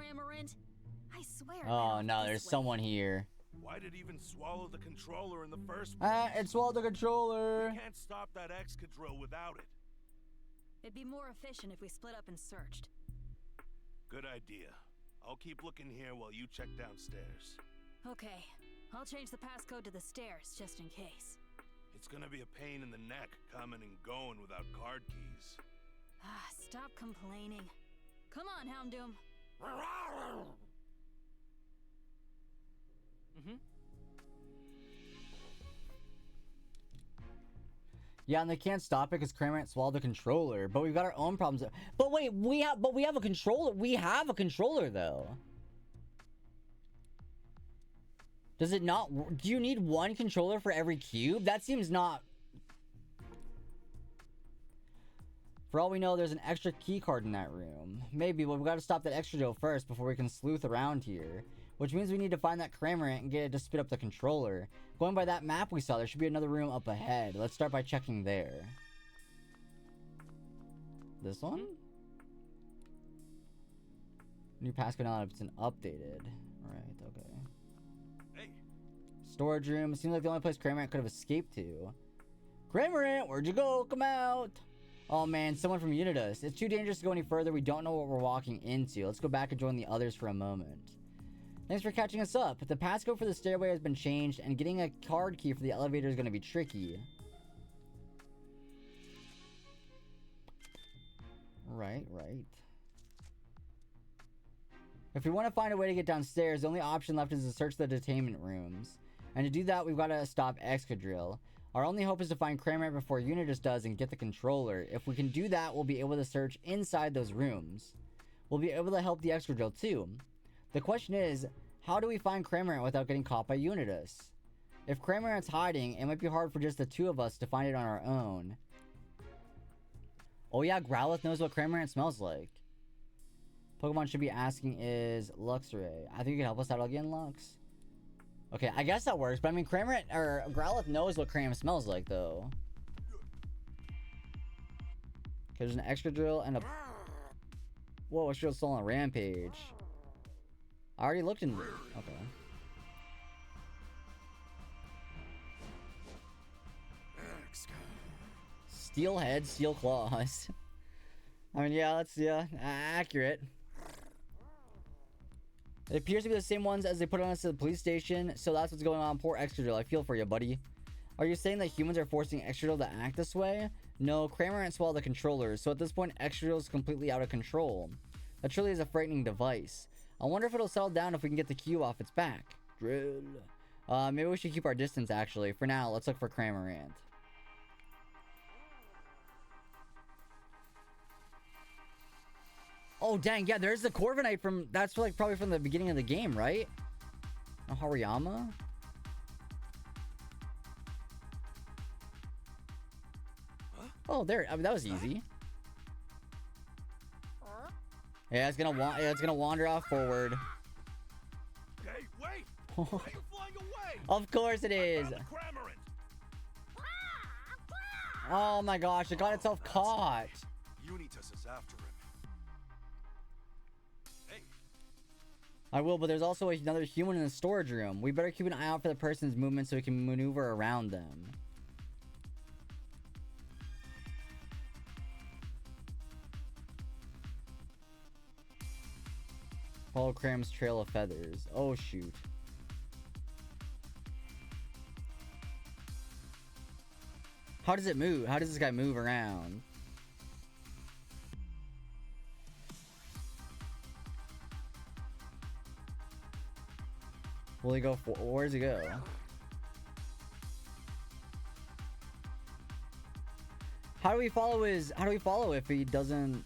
Cramorant. I swear. Oh no, there's someone here. Why'd it even swallow the controller in the first place? It swallowed the controller. We can't stop that excadrill without it. It'd be more efficient if we split up and searched. Good idea. I'll keep looking here while you check downstairs. Okay. I'll change the passcode to the stairs, just in case. It's gonna be a pain in the neck coming and going without card keys. Ah, stop complaining. Come on, Houndoom. Yeah, and they can't stop it because Cramorant swallowed the controller. But we've got our own problems. But wait, we have a controller. We have a controller though. Does it not? Do you need one controller for every cube? That seems not. For all we know, there's an extra key card in that room. Maybe, but we got to stop that excadrill first before we can sleuth around here. Which means we need to find that Cramorant and get it to spit up the controller. Going by that map we saw, there should be another room up ahead. Let's start by checking there. This one? New passcode now if it's an updated. Right, okay. Hey. Storage room. Seems like the only place Cramorant could have escaped to. Cramorant, where'd you go? Come out! Oh man, someone from Unitas. It's too dangerous to go any further. We don't know what we're walking into. Let's go back and join the others for a moment. Thanks for catching us up. The passcode for the stairway has been changed, and getting a card key for the elevator is going to be tricky. Right. If we want to find a way to get downstairs, the only option left is to search the detainment rooms. And to do that, we've got to stop excadrill. Our only hope is to find Cramorant before Unitas does and get the controller. If we can do that, we'll be able to search inside those rooms. We'll be able to help the excadrill too. The question is, how do we find Cramorant without getting caught by Unitas? If Cramorant's hiding, it might be hard for just the two of us to find it on our own. Oh yeah, Growlithe knows what Cramorant smells like. Pokemon should be asking is Luxray. I think you can help us out again, Lux. Okay, I guess that works, but I mean, Cramorant or Growlithe knows what Cram smells like, though. Okay, there's an excadrill and a. Whoa, Excadrill's still on a rampage. I already looked in. Okay. Steel head, steel claws. I mean, yeah, that's accurate. It appears to be the same ones as they put on us at the police station, so that's what's going on. Poor Excadrill, I feel for you, buddy. Are you saying that humans are forcing Excadrill to act this way? No, Cramorant swallowed the controllers, so at this point, Excadrill is completely out of control. That truly is a frightening device. I wonder if it'll settle down if we can get the cube off its back. Drill. Maybe we should keep our distance, actually. For now, let's look for Cramorant. Oh, dang, yeah, there's the Corviknight from... That's like probably from the beginning of the game, right? Oh, Hariyama? Oh, there. I mean, that was easy. Yeah, it's gonna wander off forward. Hey, wait! Why are you flying away? Of course it is. Oh my gosh, it got itself caught. Unitas is after him. Hey. I will, but there's also another human in the storage room. We better keep an eye out for the person's movement so we can maneuver around them. Follow Cram's trail of feathers. Oh, shoot. How does it move? How does this guy move around? Will he go for... Where does he go? How do we follow his... How do we follow if he doesn't...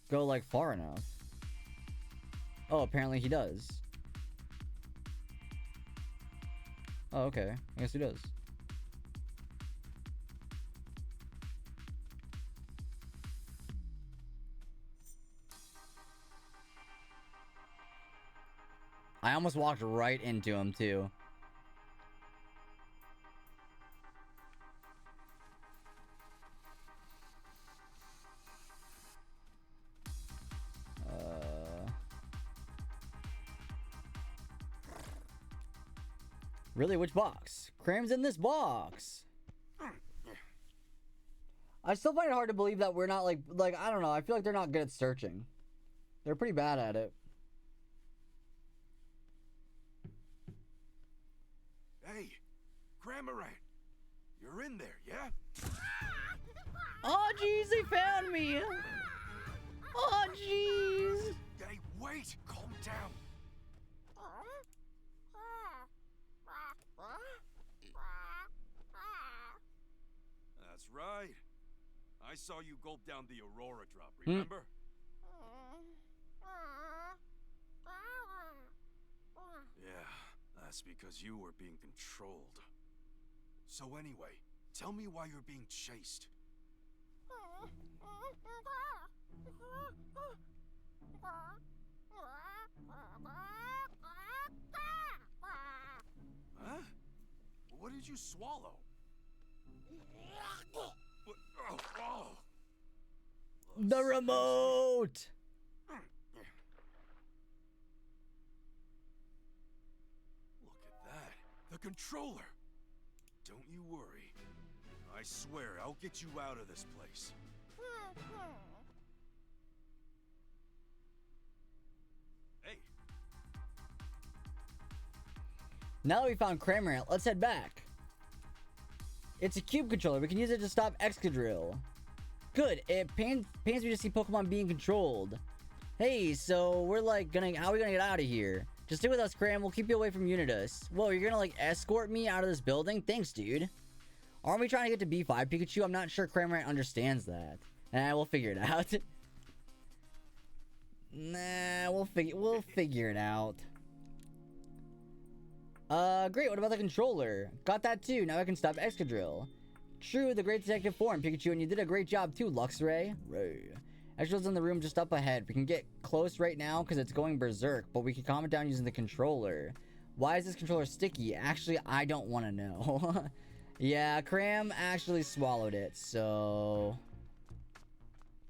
go like far enough? Oh, apparently he does. Oh, okay. I guess he does. I almost walked right into him too. Really? Which box? Cram's in this box. I still find it hard to believe that we're not like I don't know. I feel like they're not good at searching. They're pretty bad at it. Hey, Cramorant, you're in there, yeah? Oh, jeez, they found me. Oh, jeez. Hey, wait, calm down. That's right. I saw you gulp down the Aurora drop, remember? Yeah, that's because you were being controlled. So anyway, tell me why you're being chased. Huh? What did you swallow? What? Oh, oh. The remote. Look at that. The controller. Don't you worry. I swear I'll get you out of this place. Hey. Now that we found Cramorant, let's head back. It's a cube controller. We can use it to stop Excadrill. Good. It pains me to see Pokemon being controlled. Hey, so we're like how are we gonna get out of here? Just stay with us, Cram. We'll keep you away from Unitas. Whoa, you're gonna like escort me out of this building? Thanks, dude. Aren't we trying to get to B5 Pikachu? I'm not sure Cramorant understands that. We'll figure it out. Nah, we'll figure it out. Great. What about the controller? Got that too. Now I can stop Excadrill. True, the great detective form, Pikachu, and you did a great job too, Luxray. Excadrill's in the room just up ahead. We can get close right now because it's going berserk, but we can calm it down using the controller. Why is this controller sticky? Actually, I don't want to know. Yeah, Cram actually swallowed it, so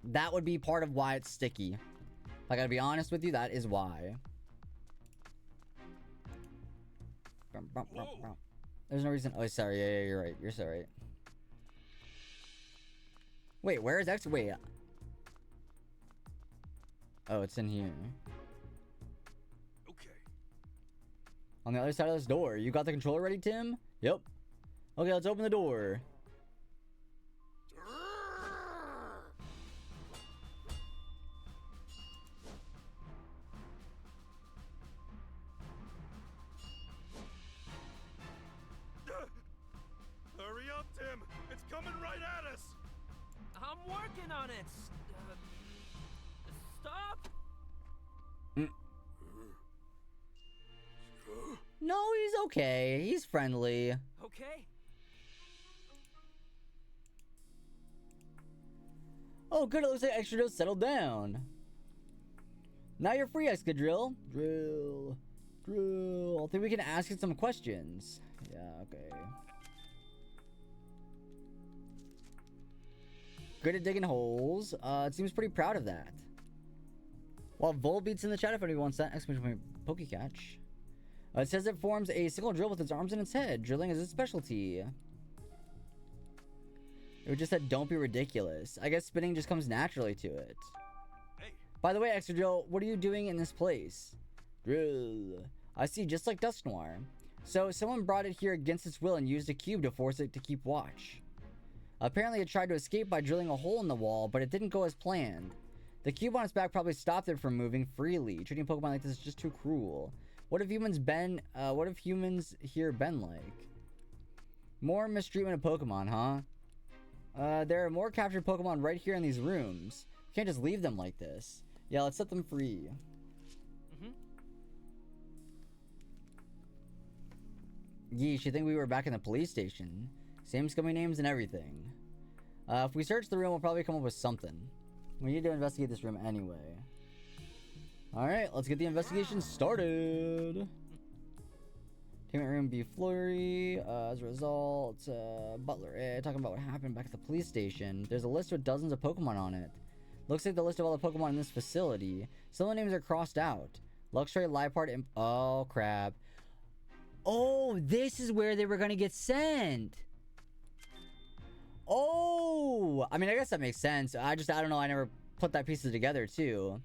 that would be part of why it's sticky. I gotta be honest with you, that is why. There's no reason. Oh, sorry. Yeah, you're right. You're so right. Wait, where is X? Wait. Oh, it's in here. Okay. On the other side of this door. You got the controller ready, Tim? Yep. Okay, let's open the door. Hurry up, Tim! It's coming right at us! I'm working on it. Stop! No, he's okay. He's friendly. Okay. Oh, good. It looks like Excadrill settled down. Now you're free, Excadrill. Drill. I think we can ask it some questions. Yeah, okay. Good at digging holes. It seems pretty proud of that. While Volbeat's in the chat if anyone wants that. Exclamation point, Pokecatch. It says it forms a single drill with its arms and its head. Drilling is its specialty. It just said, don't be ridiculous. I guess spinning just comes naturally to it. Hey. By the way, Excadrill, what are you doing in this place? Drill. I see, just like Dusknoir. So, someone brought it here against its will and used a cube to force it to keep watch. Apparently, it tried to escape by drilling a hole in the wall, but it didn't go as planned. The cube on its back probably stopped it from moving freely. Treating Pokemon like this is just too cruel. What if humans here been like? More mistreatment of Pokemon, huh? There are more captured Pokemon right here in these rooms. You can't just leave them like this. Yeah, let's set them free. Yeesh, you think we were back in the police station? Same scummy names and everything. If we search the room, we'll probably come up with something. We need to investigate this room anyway. Alright, let's get the investigation started. Entertainment room B Flurry. As a result, Butler A. Talking about what happened back at the police station. There's a list with dozens of Pokemon on it. Looks like the list of all the Pokemon in this facility. Some of the names are crossed out. Luxray, Liepard, and... Oh, crap. Oh, this is where they were gonna get sent. Oh, I mean, I guess that makes sense. I don't know. I never put that pieces together too.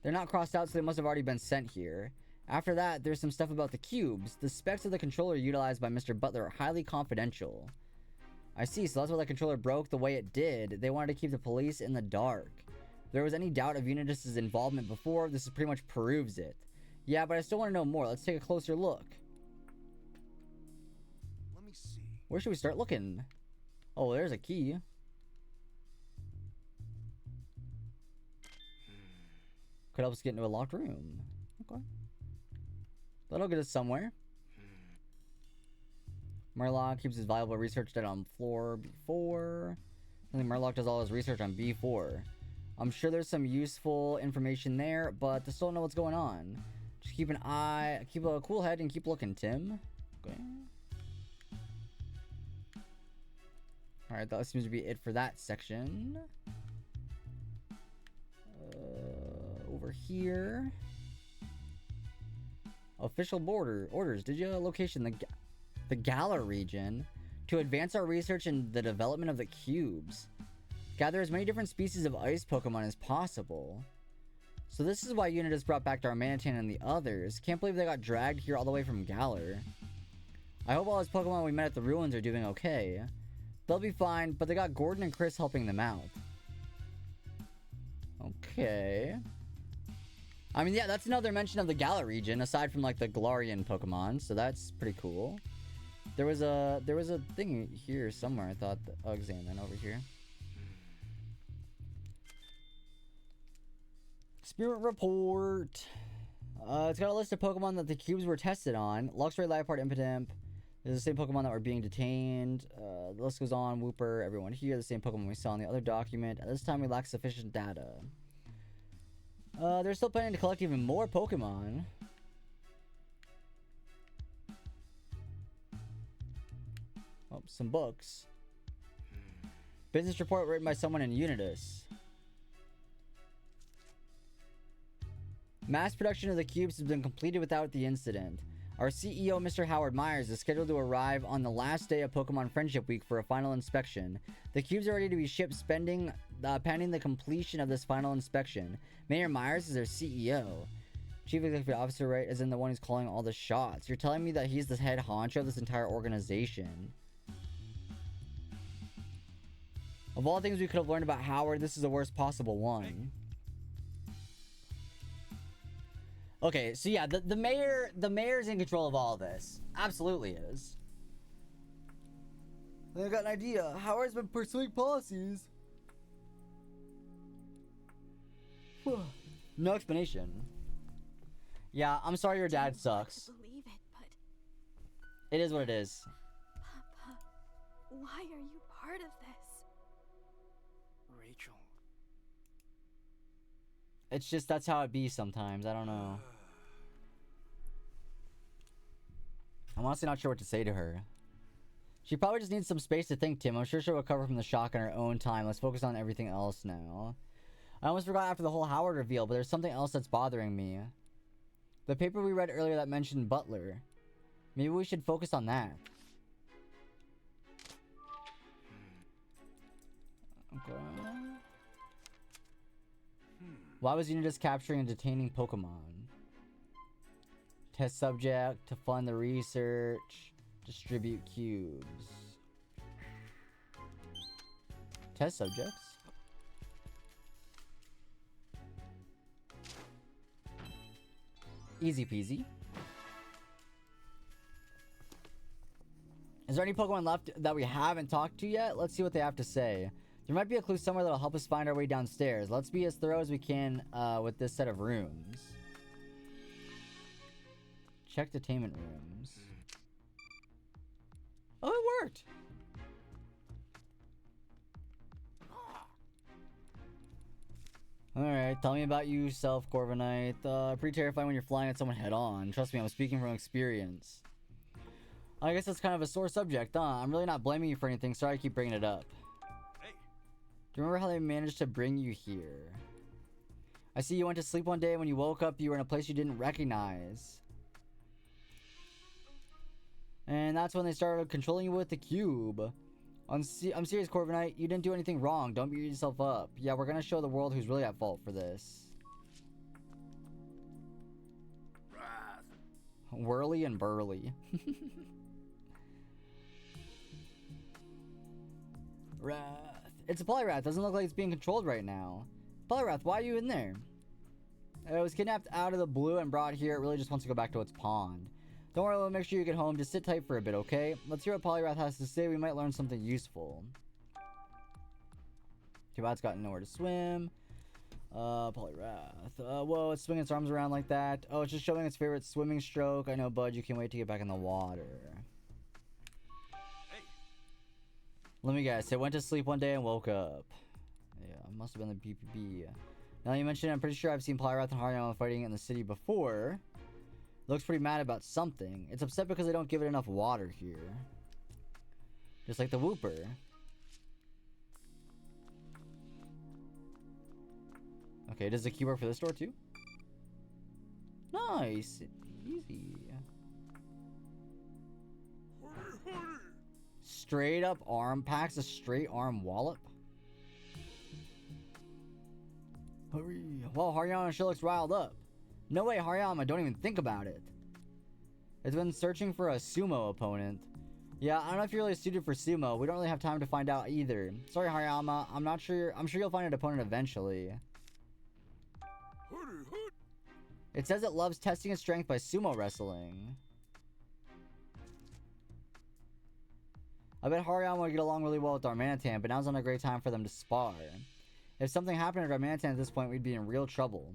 They're not crossed out, so they must have already been sent here. After that, there's some stuff about the cubes. The specs of the controller utilized by Mr. Butler are highly confidential. I see, so that's why the controller broke the way it did. They wanted to keep the police in the dark. If there was any doubt of Unitas' involvement before, this pretty much proves it. Yeah, but I still want to know more. Let's take a closer look. Let me see. Where should we start looking? Oh, there's a key. Could help us get into a locked room. Okay. That'll get us somewhere. Murloc keeps his valuable research data on floor B4. I think Murloc does all his research on B4. I'm sure there's some useful information there, but to still know what's going on. Just keep a cool head and keep looking, Tim. Okay. Alright, that seems to be it for that section. Over here. Official orders. Did you location the Galar region to advance our research in the development of the cubes. Gather as many different species of ice Pokemon as possible. So this is why Unitas brought back Darmanitan and the others. Can't believe they got dragged here all the way from Galar. I hope all those Pokemon we met at the ruins are doing okay. They'll be fine, but they got Gordon and Chris helping them out. Okay. I mean, yeah, that's another mention of the Galar region, aside from, like, the Galarian Pokemon, so that's pretty cool. There was a thing here somewhere, I thought. Oh, examine over here. Experiment report. It's got a list of Pokemon that the cubes were tested on. Luxray, Liepard, Impidimp. This is the same Pokemon that were being detained. The list goes on. Wooper, everyone here. The same Pokemon we saw in the other document. At this time, we lack sufficient data. They're still planning to collect even more Pokemon. Oh, some books. Business report written by someone in Unitas. Mass production of the cubes has been completed without the incident. Our CEO, Mr. Howard Myers, is scheduled to arrive on the last day of Pokemon Friendship Week for a final inspection. The cubes are ready to be shipped pending the completion of this final inspection. Mayor Myers is their CEO. Chief Executive Officer, right, is in the one who's calling all the shots. You're telling me that he's the head honcho of this entire organization. Of all things we could have learned about Howard, this is the worst possible one. Okay, so yeah, the mayor's in control of all this. Absolutely is. I got an idea. Howard's been pursuing policies. No explanation. Yeah, I'm sorry your dad sucks. I believe it, but It is what it is. Papa, why are you part of this? Rachel. It's just that's how it be sometimes. I don't know. I'm honestly not sure what to say to her. She probably just needs some space to think, Tim. I'm sure she'll recover from the shock in her own time. Let's focus on everything else now. I almost forgot after the whole Howard reveal, but there's something else that's bothering me. The paper we read earlier that mentioned Butler. Maybe we should focus on that. Okay. Why was Unitas capturing and detaining Pokemon? Test subject, to fund the research, distribute cubes. Test subjects? Easy peasy. Is there any Pokemon left that we haven't talked to yet? Let's see what they have to say. There might be a clue somewhere that'll help us find our way downstairs. Let's be as thorough as we can with this set of rooms. Check detainment rooms. Oh, it worked! Alright, tell me about yourself, Corviknight. Pretty terrifying when you're flying at someone head-on. Trust me, I'm speaking from experience. I guess that's kind of a sore subject, huh? I'm really not blaming you for anything. Sorry I keep bringing it up. Hey. Do you remember how they managed to bring you here? I see you went to sleep one day and when you woke up, you were in a place you didn't recognize. And that's when they started controlling you with the cube. I'm serious, Corviknight. You didn't do anything wrong. Don't beat yourself up. Yeah, we're gonna show the world who's really at fault for this. Whirly and burly. Wrath. It's a Poliwrath. Doesn't look like it's being controlled right now. Poliwrath, why are you in there? It was kidnapped out of the blue and brought here. It really just wants to go back to its pond. Don't worry, we'll make sure you get home. Just sit tight for a bit, okay? Let's hear what Poliwrath has to say. We might learn something useful. Too bad it's gotten nowhere to swim. Poliwrath. Whoa, it's swinging its arms around like that. Oh, it's just showing its favorite swimming stroke. I know, bud. You can't wait to get back in the water. Hey. Let me guess. It went to sleep one day and woke up. Yeah, it must have been the BPB. Now you mentioned it, I'm pretty sure I've seen Poliwrath and Hariyama fighting in the city before. It looks pretty mad about something. It's upset because they don't give it enough water here. Just like the Wooper. Okay, does the key work for this door too? Nice. Easy. Straight up arm packs, a straight arm wallop. Hurry. Well, Hariyama sure looks riled up. No way, Hariyama, don't even think about it. It's been searching for a sumo opponent. Yeah, I don't know if you're really suited for sumo. We don't really have time to find out either. Sorry, Hariyama. I'm not sure. I'm sure you'll find an opponent eventually. It says it loves testing its strength by sumo wrestling. I bet Hariyama would get along really well with Darmanitan, but now's not a great time for them to spar. If something happened to Darmanitan at this point, we'd be in real trouble.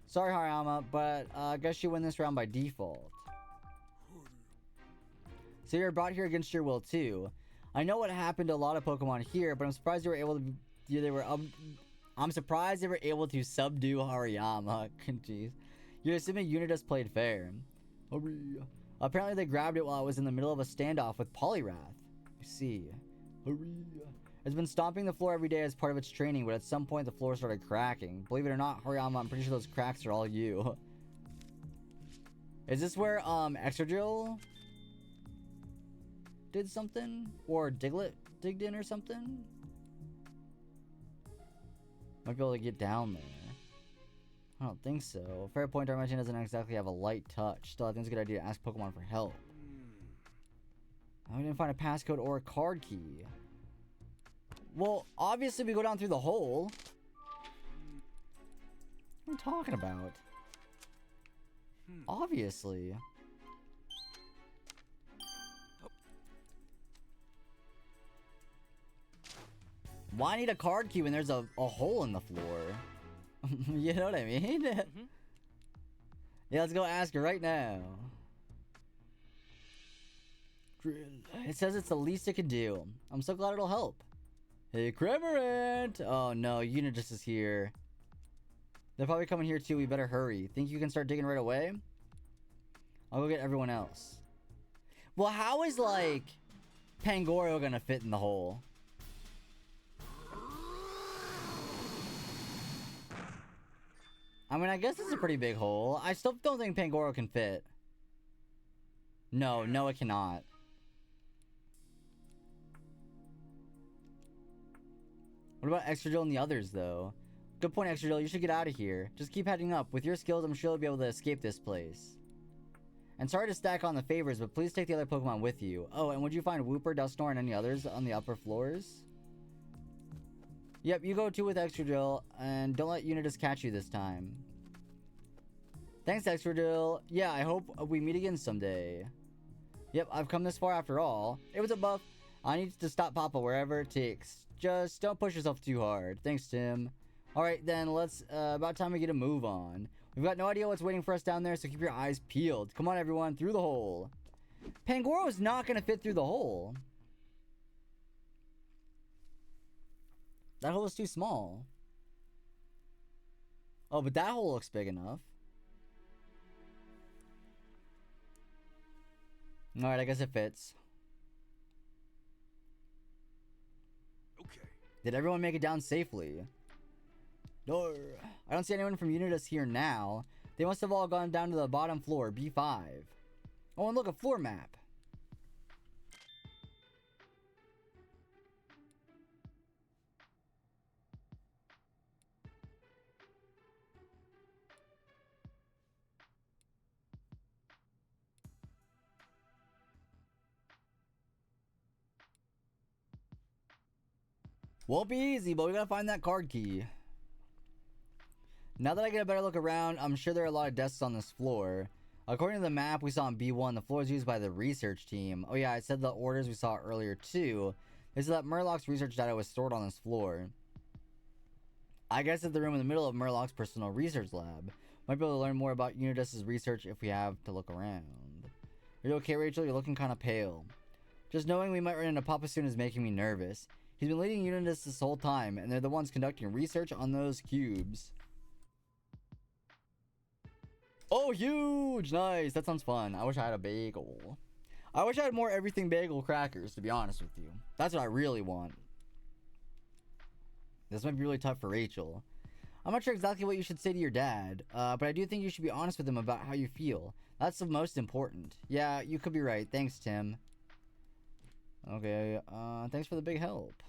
Sorry, Hariyama, but I guess you win this round by default. So you're brought here against your will too. I know what happened to a lot of Pokemon here, but I'm surprised they were able to. I'm surprised they were able to subdue Hariyama. Jeez. You're assuming Unitas played fair. Hurry. Apparently they grabbed it while it was in the middle of a standoff with Poliwrath. You see. Hurry. It's been stomping the floor every day as part of its training, but at some point the floor started cracking. Believe it or not, Hariyama, I'm pretty sure those cracks are all you. Is this where Excadrill did something? Or Diglett digged in or something? Might be able to get down there. I don't think so. Fair point, Darmanitan doesn't exactly have a light touch. Still, I think it's a good idea to ask Pokemon for help. We didn't find a passcode or a card key. Well, obviously we go down through the hole. What are you talking about? Obviously. Why need a card key when there's a hole in the floor? You know what I mean? Yeah, let's go ask her right now. It says it's the least it can do. I'm so glad it'll help. Hey, Cramorant! Oh no, Unitas is here. They're probably coming here too. We better hurry. Think you can start digging right away? I'll go get everyone else. Well, how is, like, Pangoro gonna fit in the hole? I mean, I guess it's a pretty big hole. I still don't think Pangoro can fit. No, it cannot. What about Excadrill and the others, though? Good point, Excadrill. You should get out of here. Just keep heading up. With your skills, I'm sure you'll be able to escape this place. And sorry to stack on the favors, but please take the other Pokemon with you. Oh, and would you find Wooper, Dusknoir, and any others on the upper floors? Yep, you go too with Excadrill, and don't let Unitas catch you this time. Thanks, Excadrill. Yeah, I hope we meet again someday. Yep, I've come this far after all. It was a buff. I need to stop Papa wherever it takes. Just don't push yourself too hard. Thanks, Tim. Alright then, let's, about time we get a move on. We've got no idea what's waiting for us down there, so keep your eyes peeled. Come on, everyone, through the hole. Pangoro is not gonna fit through the hole. That hole is too small. Oh, but that hole looks big enough. Alright, I guess it fits. Okay. Did everyone make it down safely? No. I don't see anyone from Unitas here now. They must have all gone down to the bottom floor, B5. Oh, and look, a floor map. Won't be easy, but we gotta find that card key. Now that I get a better look around, I'm sure there are a lot of desks on this floor. According to the map we saw in B1, the floor is used by the research team. Oh yeah, I said the orders we saw earlier too. They said that Murloc's research data was stored on this floor. I guess it's the room in the middle of Murloc's personal research lab. Might be able to learn more about Unidus's research if we have to look around. Are you okay, Rachel? You're looking kind of pale. Just knowing we might run into Papa soon is making me nervous. He's been leading Unidus this whole time, and they're the ones conducting research on those cubes. Oh, huge! Nice! That sounds fun. I wish I had a bagel. I wish I had more everything bagel crackers, to be honest with you. That's what I really want. This might be really tough for Rachel. I'm not sure exactly what you should say to your dad, but I do think you should be honest with him about how you feel. That's the most important. Yeah, you could be right. Thanks, Tim. Okay, thanks for the big help.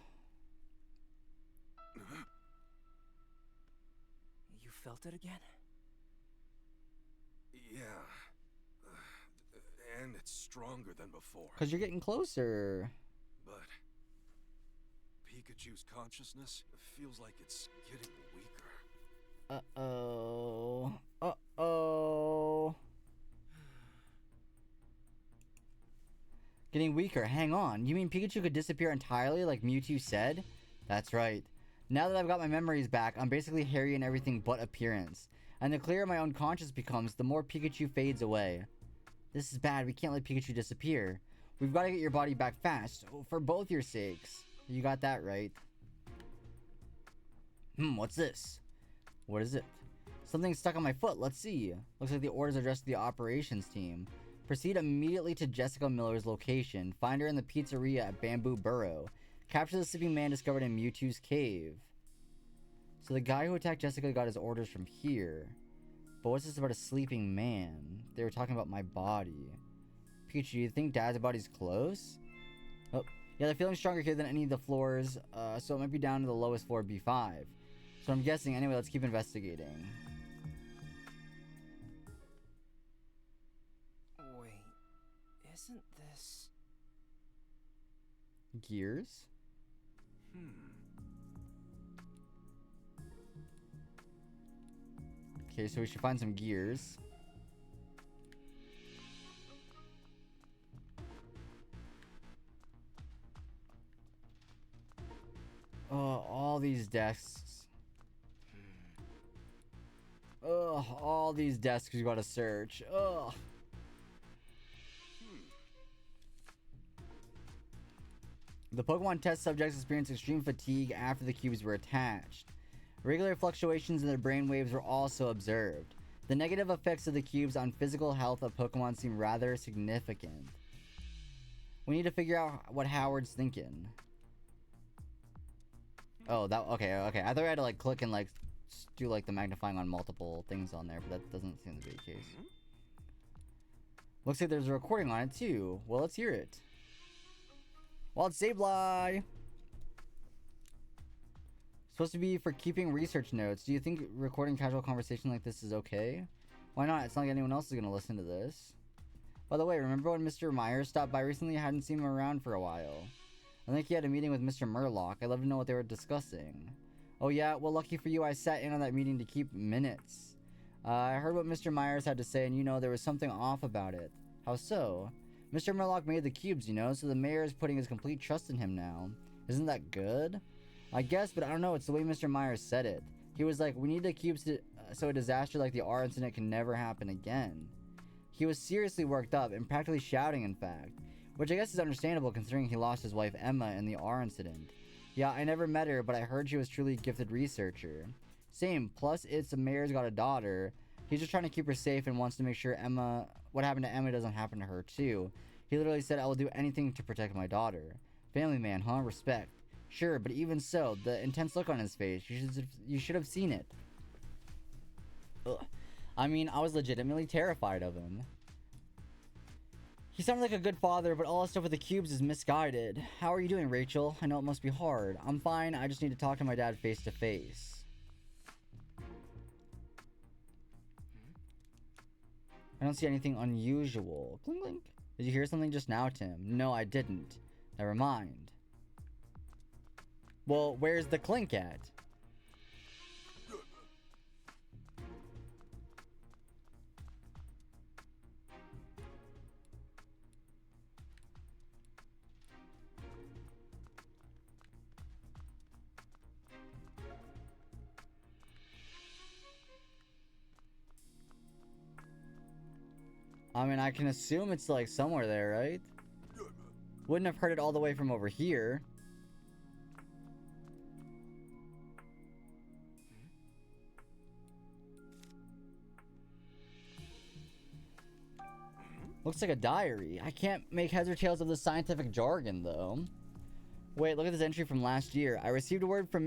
You felt it again? Yeah. And it's stronger than before. Because you're getting closer. But Pikachu's consciousness feels like it's getting weaker. Uh-oh. Uh-oh. Getting weaker. Hang on. You mean Pikachu could disappear entirely like Mewtwo said? That's right. Now that I've got my memories back, I'm basically Harry in everything but appearance. And the clearer my own conscience becomes, the more Pikachu fades away. This is bad. We can't let Pikachu disappear. We've got to get your body back fast. For both your sakes. You got that right. What's this? What is it? Something stuck on my foot. Let's see. Looks like the orders are addressed to the operations team. Proceed immediately to Jessica Miller's location. Find her in the pizzeria at Bamboo Burrow. Capture the sleeping man discovered in Mewtwo's cave. So the guy who attacked Jessica got his orders from here. But what's this about a sleeping man? They were talking about my body. Pikachu, do you think Dad's body's close? Oh, yeah, they're feeling stronger here than any of the floors, so it might be down to the lowest floor, B5. So I'm guessing. Anyway, let's keep investigating. Wait, isn't this... Gears? Okay, so we should find some gears. Oh, all these desks. Ugh, all these desks you gotta search. Ugh. The Pokemon test subjects experienced extreme fatigue after the cubes were attached. Regular fluctuations in their brainwaves were also observed. The negative effects of the cubes on physical health of Pokemon seem rather significant. We need to figure out what Howard's thinking. Oh, that okay. I thought I had to like click and like do like the magnifying on multiple things on there, but that doesn't seem to be the case. Looks like there's a recording on it too. Well, let's hear it. Well, it's Sableye. Supposed to be for keeping research notes. Do you think recording casual conversation like this is okay? Why not? It's not like anyone else is gonna listen to this. By the way, remember when Mr. Myers stopped by recently? I hadn't seen him around for a while. I think he had a meeting with Mr. Murloc. I'd love to know what they were discussing. Oh yeah? Well, lucky for you, I sat in on that meeting to keep minutes. I heard what Mr. Myers had to say, and you know, there was something off about it. How so? Mr. Murloc made the cubes, you know, so the mayor is putting his complete trust in him now. Isn't that good? I guess, but I don't know, it's the way Mr. Myers said it. He was like, we need the cubes to, so a disaster like the R incident can never happen again. He was seriously worked up, and practically shouting in fact. Which I guess is understandable considering he lost his wife Emma in the R incident. Yeah, I never met her, but I heard she was truly a gifted researcher. Same, plus it's the mayor's got a daughter. He's just trying to keep her safe and wants to make sure what happened to Emma doesn't happen to her too. He literally said, I will do anything to protect my daughter. Family man, huh? Respect. Sure, but even so, the intense look on his face, you should have seen it. Ugh. I mean, I was legitimately terrified of him. He sounded like a good father, but all the stuff with the cubes is misguided. How are you doing, Rachel? I know it must be hard. I'm fine. I just need to talk to my dad face to face. I don't see anything unusual. Clink, clink. Did you hear something just now, Tim? No, I didn't. Never mind. Well, where's the clink at? I mean, I can assume it's like somewhere there, right? Wouldn't have heard it all the way from over here. Looks like a diary. I can't make heads or tails of the scientific jargon, though. Wait, look at this entry from last year. I received a word from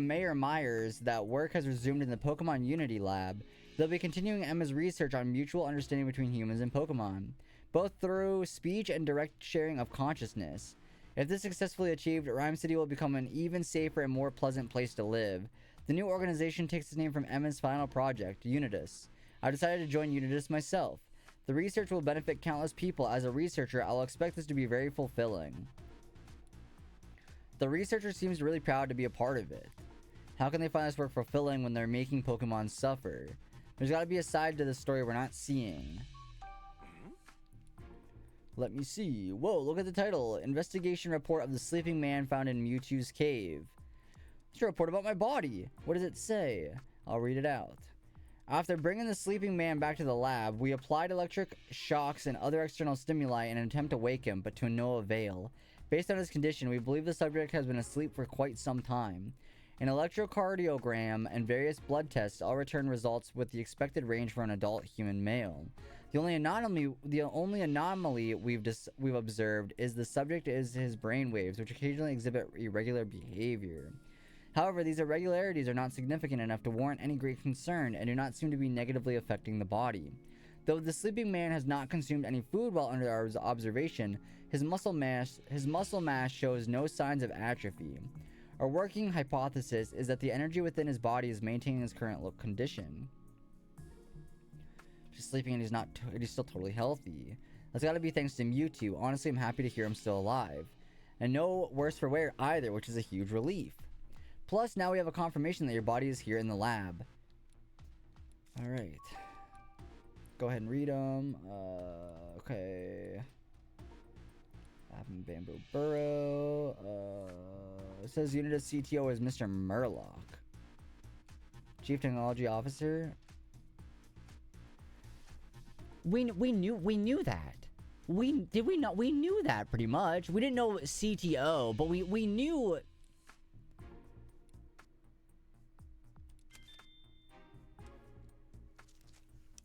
Mayor Myers that work has resumed in the Pokemon Unity Lab. They'll be continuing Emma's research on mutual understanding between humans and Pokemon, both through speech and direct sharing of consciousness. If this is successfully achieved, Rhyme City will become an even safer and more pleasant place to live. The new organization takes its name from Emma's final project, Unitas. I decided to join Unitas myself. The research will benefit countless people. As a researcher, I'll expect this to be very fulfilling. The researcher seems really proud to be a part of it. How can they find this work fulfilling when they're making Pokemon suffer? There's gotta be a side to the story we're not seeing. Let me see. Whoa, look at the title. Investigation report of the sleeping man found in Mewtwo's cave. It's a report about my body. What does it say? I'll read it out. After bringing the sleeping man back to the lab, we applied electric shocks and other external stimuli in an attempt to wake him, but to no avail. Based on his condition, we believe the subject has been asleep for quite some time. An electrocardiogram and various blood tests all return results with the expected range for an adult human male. The only anomaly we've observed is the subject is his brainwaves, which occasionally exhibit irregular behavior. However, these irregularities are not significant enough to warrant any great concern and do not seem to be negatively affecting the body. Though the sleeping man has not consumed any food while under our observation, his muscle mass shows no signs of atrophy. Our working hypothesis is that the energy within his body is maintaining his current condition. Just sleeping and he's still totally healthy. That's gotta be thanks to Mewtwo. Honestly, I'm happy to hear him still alive. And no worse for wear either, which is a huge relief. Plus, now we have a confirmation that your body is here in the lab. Alright. Go ahead and read them. Okay. Lab in Bamboo Burrow. It says Unitas CTO is Mr. Murlock. Chief Technology Officer. We knew that. We knew that pretty much. We didn't know CTO, but we knew.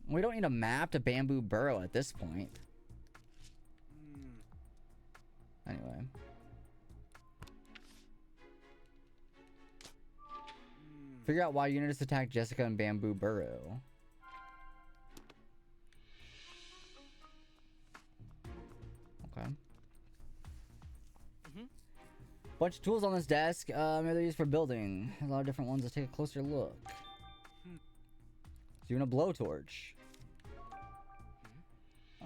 We don't need a map to Bamboo Burrow at this point. Anyway. Figure out why Unitas attacked Jessica and Bamboo Burrow. Okay. Bunch of tools on this desk. Maybe they're used for building. A lot of different ones. Let's take a closer look. It's even a blowtorch.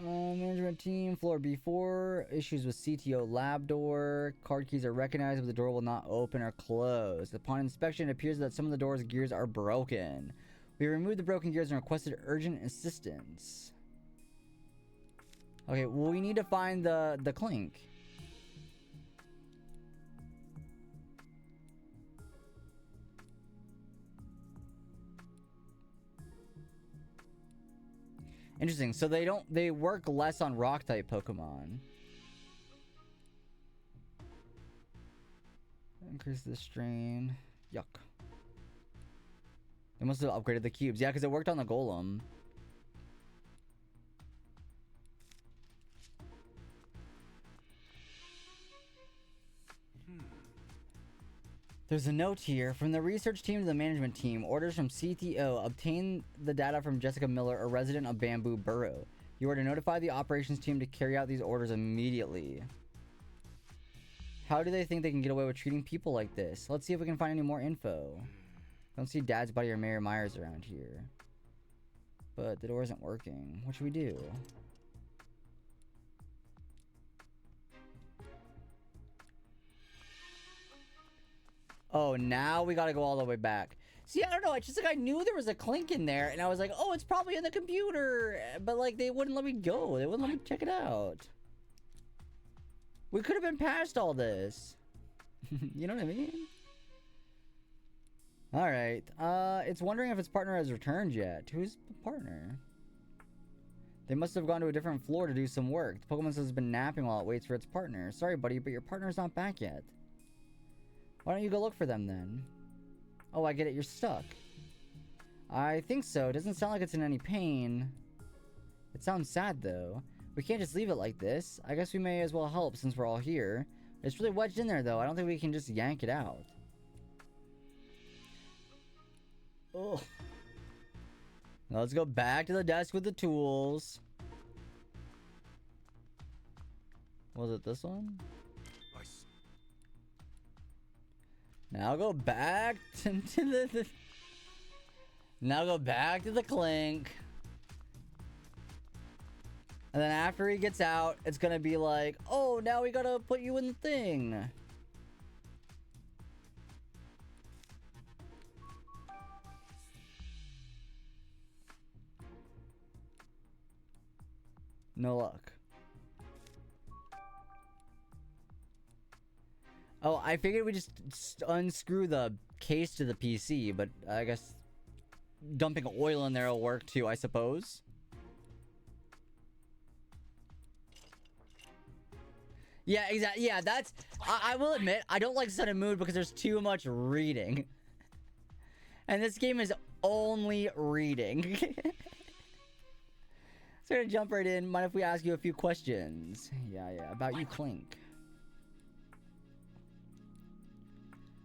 Management team, floor B4. Issues with CTO lab door. Card keys are recognized, but the door will not open or close. Upon inspection, it appears that some of the door's gears are broken. We removed the broken gears and requested urgent assistance. Okay, well, we need to find the clink. Interesting. So they work less on rock type Pokemon. Increase the strain. Yuck. They must have upgraded the cubes. Yeah, because it worked on the Golem. There's a note here. From the research team to the management team, orders from CTO. Obtain the data from Jessica Miller, a resident of Bamboo Burrow. You are to notify the operations team to carry out these orders immediately. How do they think they can get away with treating people like this? Let's see if we can find any more info. Don't see Dad's buddy or Mayor Myers around here. But the door isn't working. What should we do? Oh, now we gotta go all the way back. See, I don't know. It's just like I knew there was a clink in there, and I was like, oh, it's probably in the computer. But like, they wouldn't let me go. They wouldn't let me check it out. We could have been past all this. You know what I mean? Alright. It's wondering if its partner has returned yet. Who's the partner? They must have gone to a different floor to do some work. The Pokemon has been napping while it waits for its partner. Sorry, buddy, but your partner's not back yet. Why don't you go look for them then? Oh, I get it. You're stuck. I think so. It doesn't sound like it's in any pain. It sounds sad, though. We can't just leave it like this. I guess we may as well help since we're all here. It's really wedged in there, though. I don't think we can just yank it out. Oh. Now let's go back to the desk with the tools. Was it this one? Now go back to the now go back to the clink. And then after he gets out, it's gonna be like, oh, now we gotta put you in the thing. No luck. Oh, I figured we just unscrew the case to the PC, but I guess dumping oil in there will work too, I suppose. Yeah, exactly. Yeah, that's... I will admit, I don't like Sun and Moon because there's too much reading. And this game is only reading. So we're gonna jump right in. Mind if we ask you a few questions? Yeah, about you, Clink.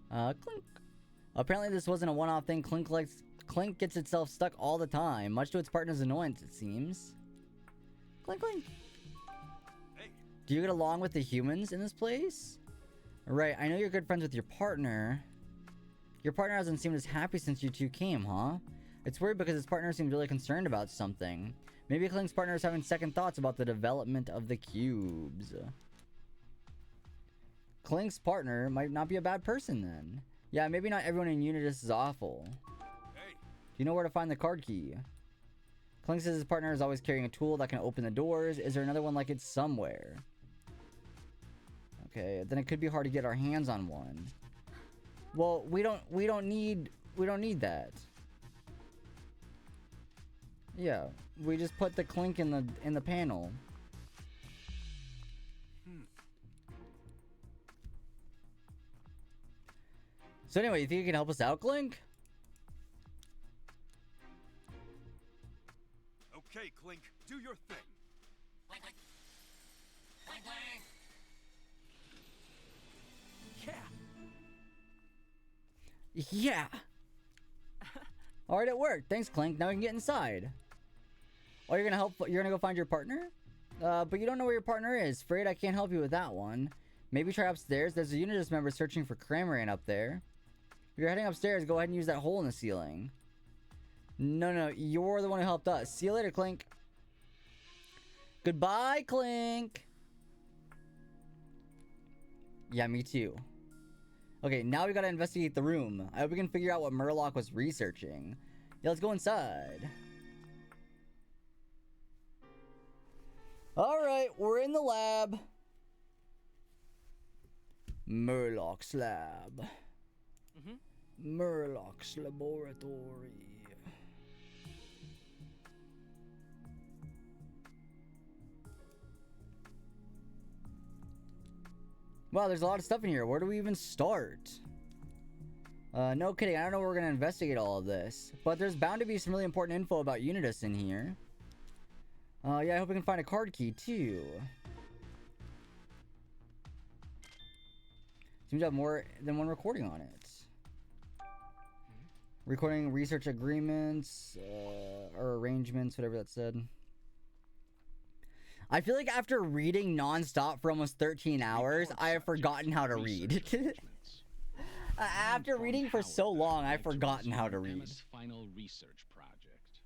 Clink. Apparently this wasn't a one-off thing. Clink gets itself stuck all the time, much to its partner's annoyance, it seems. Clink. Hey. Do you get along with the humans in this place? Right, I know you're good friends with your partner. Your partner hasn't seemed as happy since you two came, huh? It's weird because his partner seems really concerned about something. Maybe Clink's partner is having second thoughts about the development of the cubes. Clink's partner might not be a bad person then. Yeah, maybe not everyone in Unitas is awful. Hey. Do you know where to find the card key? Clink says his partner is always carrying a tool that can open the doors. Is there another one like it somewhere? Okay, then it could be hard to get our hands on one. Well, we don't need that. Yeah, we just put the Clink in the panel. So anyway, you think you can help us out, Clink? Okay, Clink, do your thing. Yeah. Alright, it worked. Thanks, Clink. Now we can get inside. Oh, you're gonna go find your partner? But you don't know where your partner is. Afraid I can't help you with that one. Maybe try upstairs. There's a Unitas member searching for Cramorant up there. If you're heading upstairs, go ahead and use that hole in the ceiling. No, you're the one who helped us. See you later, Clink. Goodbye, Clink. Yeah, me too. Okay, now we gotta investigate the room. I hope we can figure out what Murloc was researching. Yeah, let's go inside. Alright, we're in the lab. Murloc's lab. Murloc's laboratory. Wow, there's a lot of stuff in here. Where do we even start? No kidding. I don't know where we're gonna investigate all of this. But there's bound to be some really important info about Unitas in here. Yeah, I hope we can find a card key, too. Seems to have more than one recording on it. Recording research agreements, or arrangements, whatever that said. I feel like after reading nonstop for almost 13 hours, I have forgotten how to read. After reading for so long, I've forgotten how to read. Emma's final research project.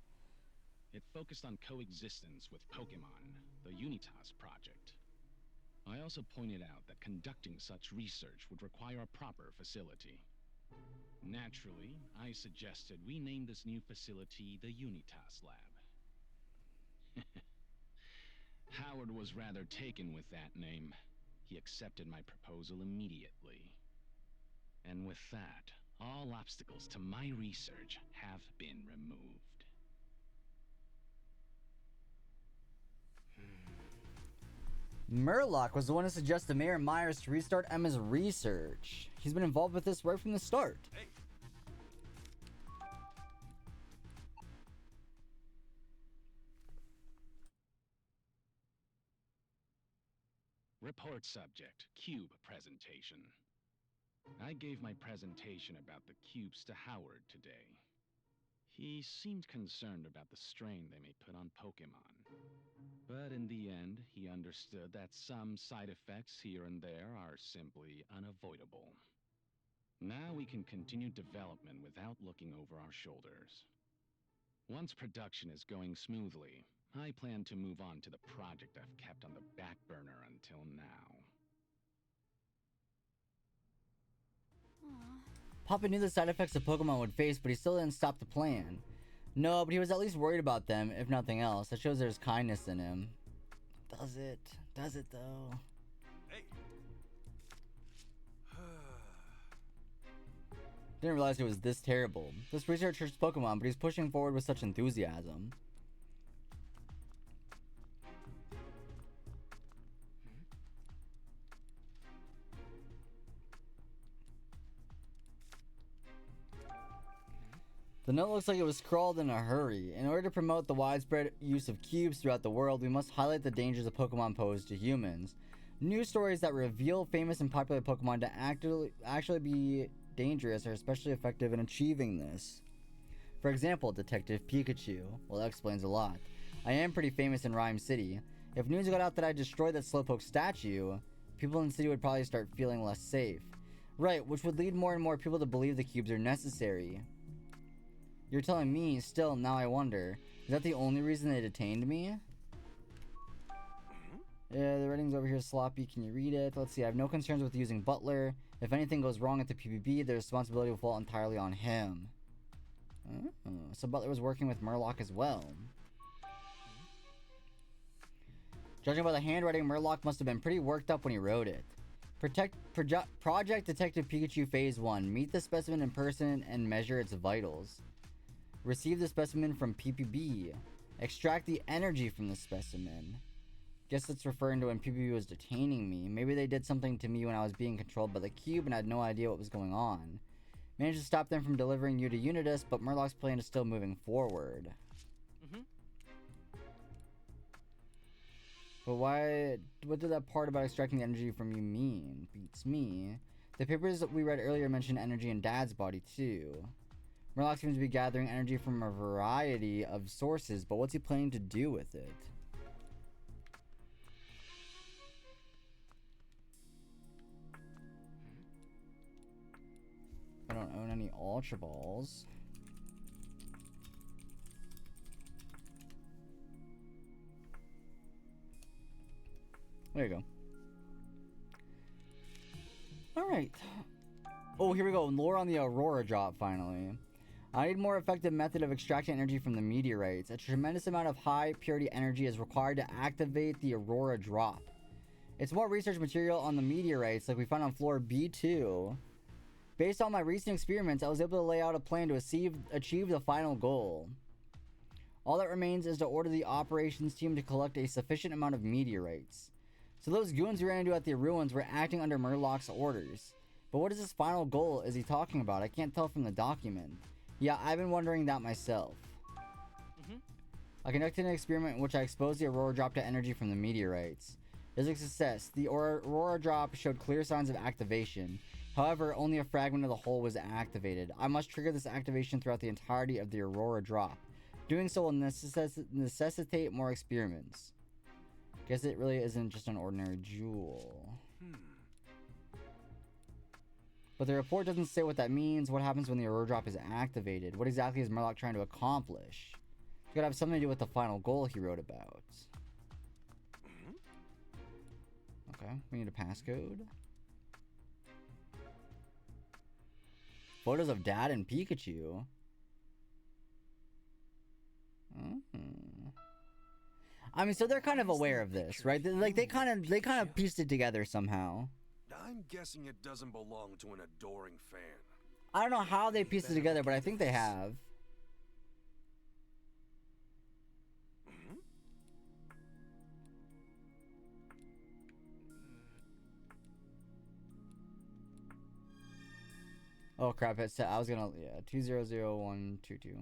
It focused on coexistence with Pokemon, the Unitas project. I also pointed out that conducting such research would require a proper facility. Naturally, I suggested we name this new facility the Unitas Lab. Howard was rather taken with that name. He accepted my proposal immediately. And with that, all obstacles to my research have been removed. Murloc was the one who suggested Mayor Myers to restart Emma's research. He's been involved with this right from the start. Hey. Report subject, cube presentation. I gave my presentation about the cubes to Howard today. He seemed concerned about the strain they may put on Pokemon. But in the end, he understood that some side effects here and there are simply unavoidable. Now we can continue development without looking over our shoulders. Once production is going smoothly, I plan to move on to the project I've kept on the back burner until now. Papa knew the side effects the Pokemon would face, but he still didn't stop the plan. No, but he was at least worried about them, if nothing else. That shows there's kindness in him. Does it? Does it, though? Hey. Didn't realize it was this terrible. This researcher's Pokemon, but he's pushing forward with such enthusiasm. The note looks like it was scrawled in a hurry. In order to promote the widespread use of cubes throughout the world, we must highlight the dangers of Pokemon pose to humans. News stories that reveal famous and popular Pokemon to actually be dangerous are especially effective in achieving this. For example, Detective Pikachu. Well, that explains a lot. I am pretty famous in Rhyme City. If news got out that I destroyed that Slowpoke statue, people in the city would probably start feeling less safe. Right, which would lead more and more people to believe the cubes are necessary. You're telling me, still, now I wonder, is that the only reason they detained me? Yeah, the writing's over here sloppy. Can you read it? Let's see. I have no concerns with using Butler. If anything goes wrong at the PBB, the responsibility will fall entirely on him. Oh, so Butler was working with Murloc as well. Judging by the handwriting, Murloc must have been pretty worked up when he wrote it. Project Detective Pikachu Phase 1. Meet the specimen in person and measure its vitals. Receive the specimen from PPB. Extract the energy from the specimen. Guess it's referring to when PPB was detaining me. Maybe they did something to me when I was being controlled by the cube and I had no idea what was going on. Managed to stop them from delivering you to Unitas, but Murloc's plan is still moving forward. But what did that part about extracting the energy from you mean? Beats me. The papers that we read earlier mentioned energy in Dad's body too. Murloc seems to be gathering energy from a variety of sources, but what's he planning to do with it? I don't own any Ultra Balls. There you go. Alright. Oh, here we go. Lore on the Aurora Drop, finally. I need a more effective method of extracting energy from the meteorites. A tremendous amount of high purity energy is required to activate the Aurora Drop. It's more research material on the meteorites like we found on floor B2. Based on my recent experiments, I was able to lay out a plan to achieve the final goal. All that remains is to order the operations team to collect a sufficient amount of meteorites. So those goons we ran into at the ruins were acting under Murloc's orders. But what is this final goal is he talking about? I can't tell from the document. Yeah, I've been wondering that myself. I conducted an experiment in which I exposed the Aurora Drop to energy from the meteorites. It was a success. The Aurora Drop showed clear signs of activation. However, only a fragment of the whole was activated. I must trigger this activation throughout the entirety of the Aurora Drop. Doing so will necessitate more experiments. Guess it really isn't just an ordinary jewel. But the report doesn't say what that means. What happens when the aurora drop is activated? What exactly is Murloc trying to accomplish? It's gotta have something to do with the final goal he wrote about. Okay, we need a passcode. Photos of Dad and Pikachu. I mean, so they're kind of aware of this, right? They kind of pieced it together somehow. I'm guessing it doesn't belong to an adoring fan. I don't know how they pieced it together, but I think they have. Oh crap! It said I was gonna 200122.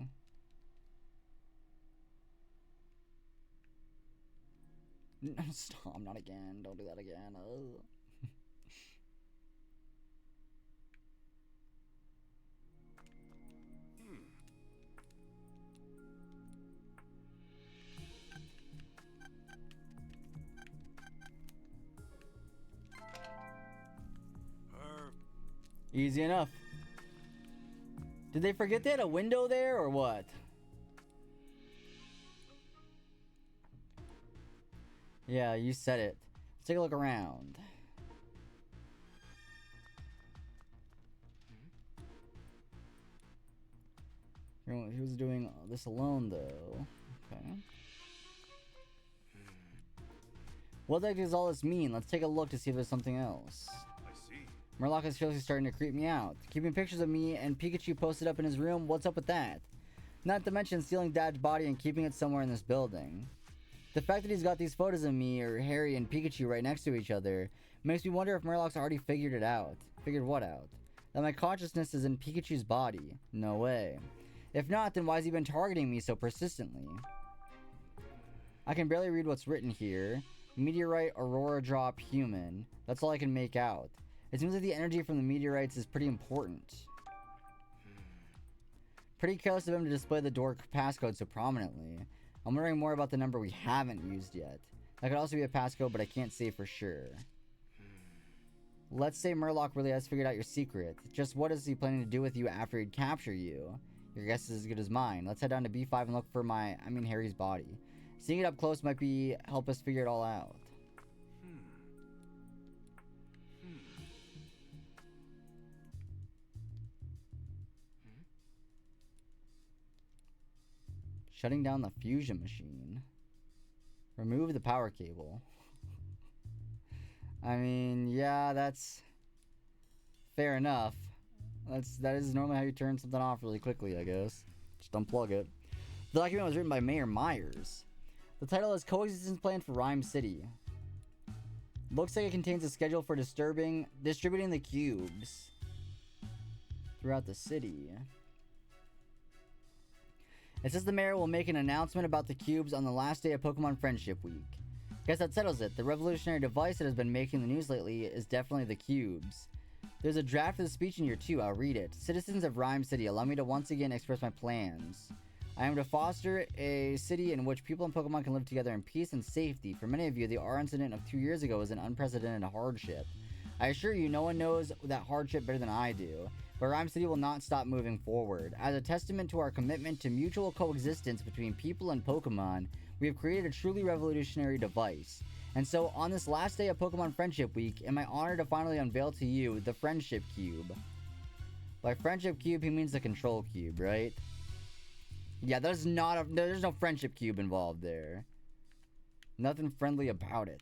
Stop! Not again! Don't do that again. Ugh. Easy enough. Did they forget they had a window there or what? Yeah, you said it. Let's take a look around. He was doing this alone though. Okay. What the heck does all this mean? Let's take a look to see if there's something else. Murloc is seriously starting to creep me out. Keeping pictures of me and Pikachu posted up in his room, what's up with that? Not to mention stealing Dad's body and keeping it somewhere in this building. The fact that he's got these photos of me or Harry and Pikachu right next to each other makes me wonder if Murloc's already figured it out. Figured what out? That my consciousness is in Pikachu's body. No way. If not, then why has he been targeting me so persistently? I can barely read what's written here. Meteorite, aurora drop, human. That's all I can make out. It seems like the energy from the meteorites is pretty important. Pretty careless of him to display the door passcode so prominently. I'm wondering more about the number we haven't used yet. That could also be a passcode, but I can't say for sure. Let's say Murloc really has figured out your secret. Just what is he planning to do with you after he'd capture you? Your guess is as good as mine. Let's head down to B5 and look for Harry's body. Seeing it up close might help us figure it all out. Shutting down the fusion machine. Remove the power cable. I mean, yeah, that's fair enough. That is normally how you turn something off really quickly, I guess. Just unplug it. The document was written by Mayor Myers. The title is Coexistence Plan for Rhyme City. Looks like it contains a schedule for distributing the cubes throughout the city. It says the mayor will make an announcement about the cubes on the last day of Pokemon Friendship Week. Guess that settles it. The revolutionary device that has been making the news lately is definitely the cubes. There's a draft of the speech in here too. I'll read it. Citizens of Rhyme City, allow me to once again express my plans. I am to foster a city in which people and Pokemon can live together in peace and safety. For many of you, the R incident of 2 years ago was an unprecedented hardship. I assure you, no one knows that hardship better than I do. But Rhyme City will not stop moving forward. As a testament to our commitment to mutual coexistence between people and Pokemon, we have created a truly revolutionary device. And so, on this last day of Pokemon Friendship Week, am I honored to finally unveil to you the Friendship Cube. By Friendship Cube, he means the Control Cube, right? Yeah, there's no Friendship Cube involved there. Nothing friendly about it.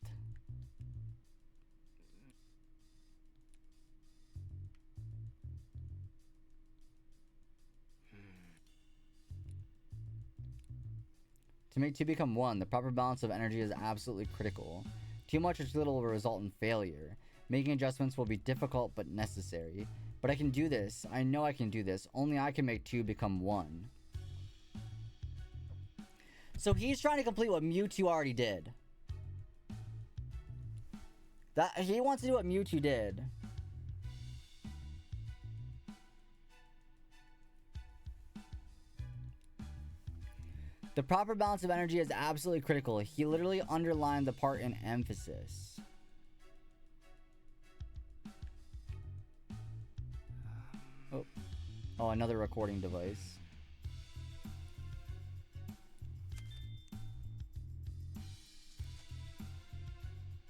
To make two become one, the proper balance of energy is absolutely critical. Too much or too little will result in failure. Making adjustments will be difficult but necessary. But I can do this. I know I can do this. Only I can make two become one. So he's trying to complete what Mewtwo already did. He wants to do what Mewtwo did. The proper balance of energy is absolutely critical. He literally underlined the part in emphasis. Oh, another recording device.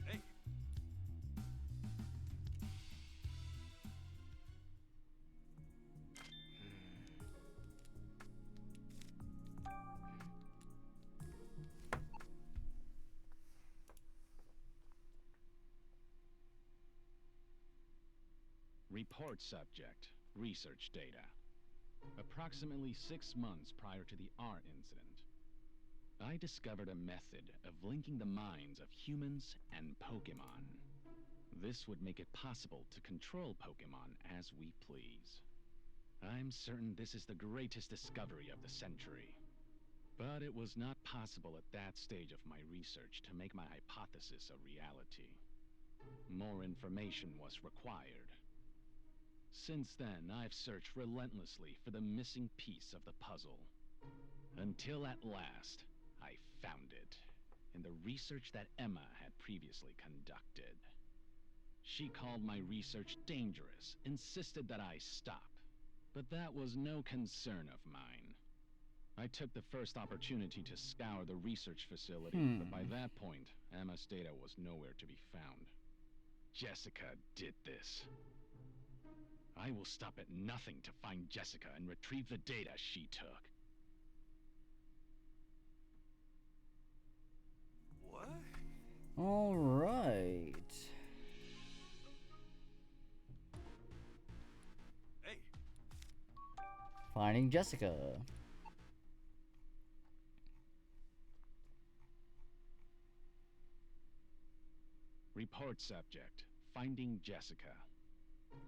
Hey. Report subject. Research data. Approximately 6 months prior to the R incident, I discovered a method of linking the minds of humans and Pokemon. This would make it possible to control Pokemon as we please. I'm certain this is the greatest discovery of the century. But it was not possible at that stage of my research to make my hypothesis a reality. More information was required. Since then, I've searched relentlessly for the missing piece of the puzzle. Until at last, I found it in the research that Emma had previously conducted. She called my research dangerous, insisted that I stop. But that was no concern of mine. I took the first opportunity to scour the research facility, but by that point, Emma's data was nowhere to be found. Jessica did this. I will stop at nothing to find Jessica and retrieve the data she took. What? All right. Hey. Finding Jessica. Report subject. Finding Jessica.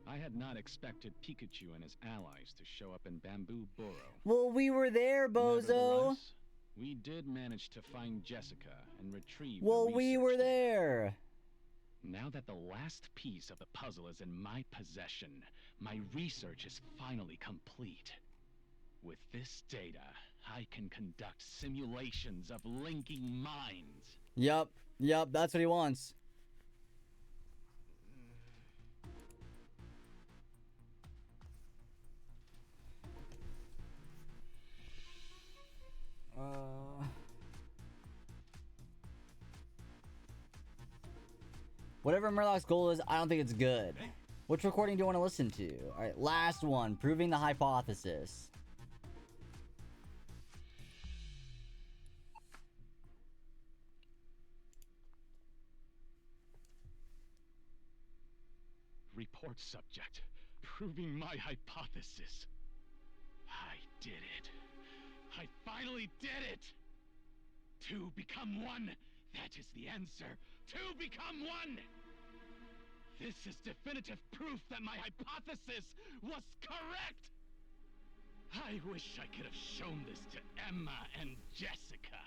I had not expected Pikachu and his allies to show up in Bamboo Burrow. Well, we were there, bozo. Nevertheless, we did manage to find Jessica and retrieve Well, the we research were data. there. Now that the last piece of the puzzle is in my possession, my research is finally complete. With this data, I can conduct simulations of linking minds. Yup, that's what he wants. Whatever Murloc's goal is, I don't think it's good. Which recording do you want to listen to? Alright, last one. Proving the hypothesis. Report subject. Proving my hypothesis. I did it. I finally did it! Two become one. That is the answer. Two become one! This is definitive proof that my hypothesis was correct! I wish I could have shown this to Emma and Jessica.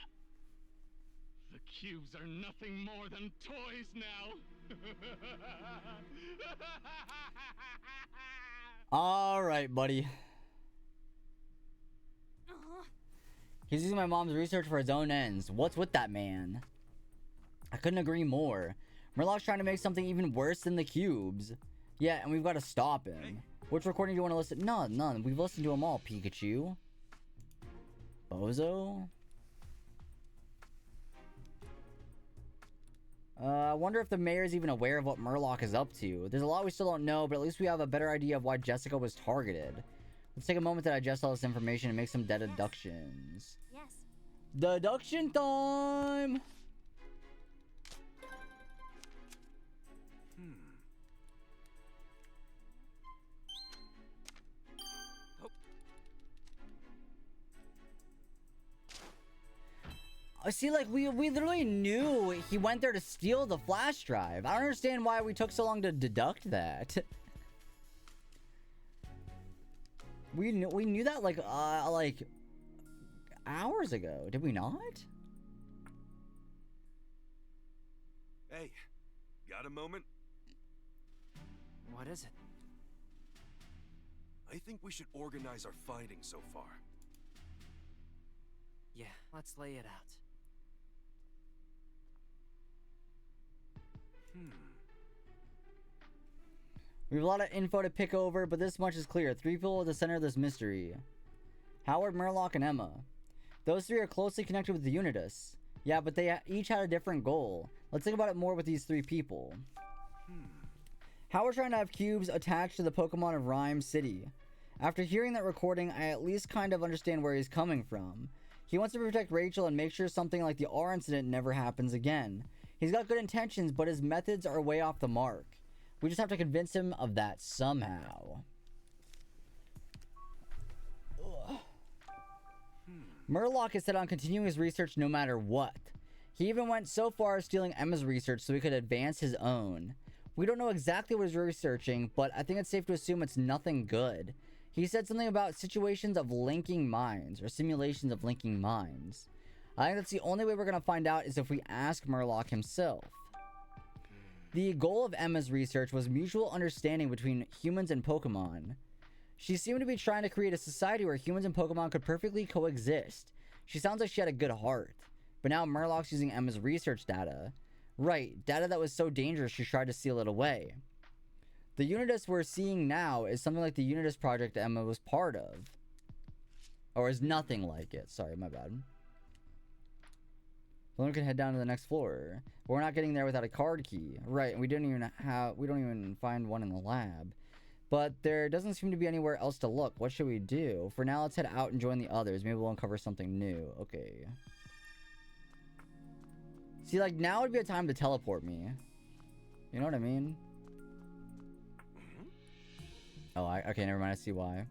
The cubes are nothing more than toys now. Alright, buddy. He's using my mom's research for his own ends. What's with that man? I couldn't agree more. Murloc's trying to make something even worse than the cubes. Yeah, and we've got to stop him. Which recording do you want to listen? None. We've listened to them all, Pikachu. Bozo? I wonder if the mayor's even aware of what Murloc is up to. There's a lot we still don't know, but at least we have a better idea of why Jessica was targeted. Let's take a moment to digest all this information and make some deductions. Yes. Deduction time! I see, like, we literally knew he went there to steal the flash drive. I don't understand why we took so long to deduct that. We knew that, like hours ago, did we not? Hey, got a moment? What is it? I think we should organize our findings so far. Yeah, let's lay it out. We have a lot of info to pick over, but this much is clear. 3 people at the center of this mystery. Howard, Murloc, and Emma. Those 3 are closely connected with the Unitas. Yeah, but they each had a different goal. Let's think about it more with these 3 people. Howard's trying to have cubes attached to the Pokemon of Rhyme City. After hearing that recording, I at least kind of understand where he's coming from. He wants to protect Rachel and make sure something like the R incident never happens again. He's got good intentions, but his methods are way off the mark. We just have to convince him of that somehow. Ugh. Murloc is set on continuing his research no matter what. He even went so far as stealing Emma's research so he could advance his own. We don't know exactly what he's researching, but I think it's safe to assume it's nothing good. He said something about situations of linking minds, or simulations of linking minds. I think that's the only way we're going to find out is if we ask Murloc himself. The goal of Emma's research was mutual understanding between humans and Pokemon. She seemed to be trying to create a society where humans and Pokemon could perfectly coexist. She sounds like she had a good heart. But now Murloc's using Emma's research data. Right, data that was so dangerous she tried to seal it away. The Unitas we're seeing now is something like the Unitas project Emma was part of. Or is nothing like it. Sorry, my bad. Well, we can head down to the next floor. But we're not getting there without a card key. Right, and we don't even find one in the lab. But there doesn't seem to be anywhere else to look. What should we do? For now, let's head out and join the others. Maybe we'll uncover something new. Okay. See, like, now would be a time to teleport me. You know what I mean? Oh, okay, never mind. I see why.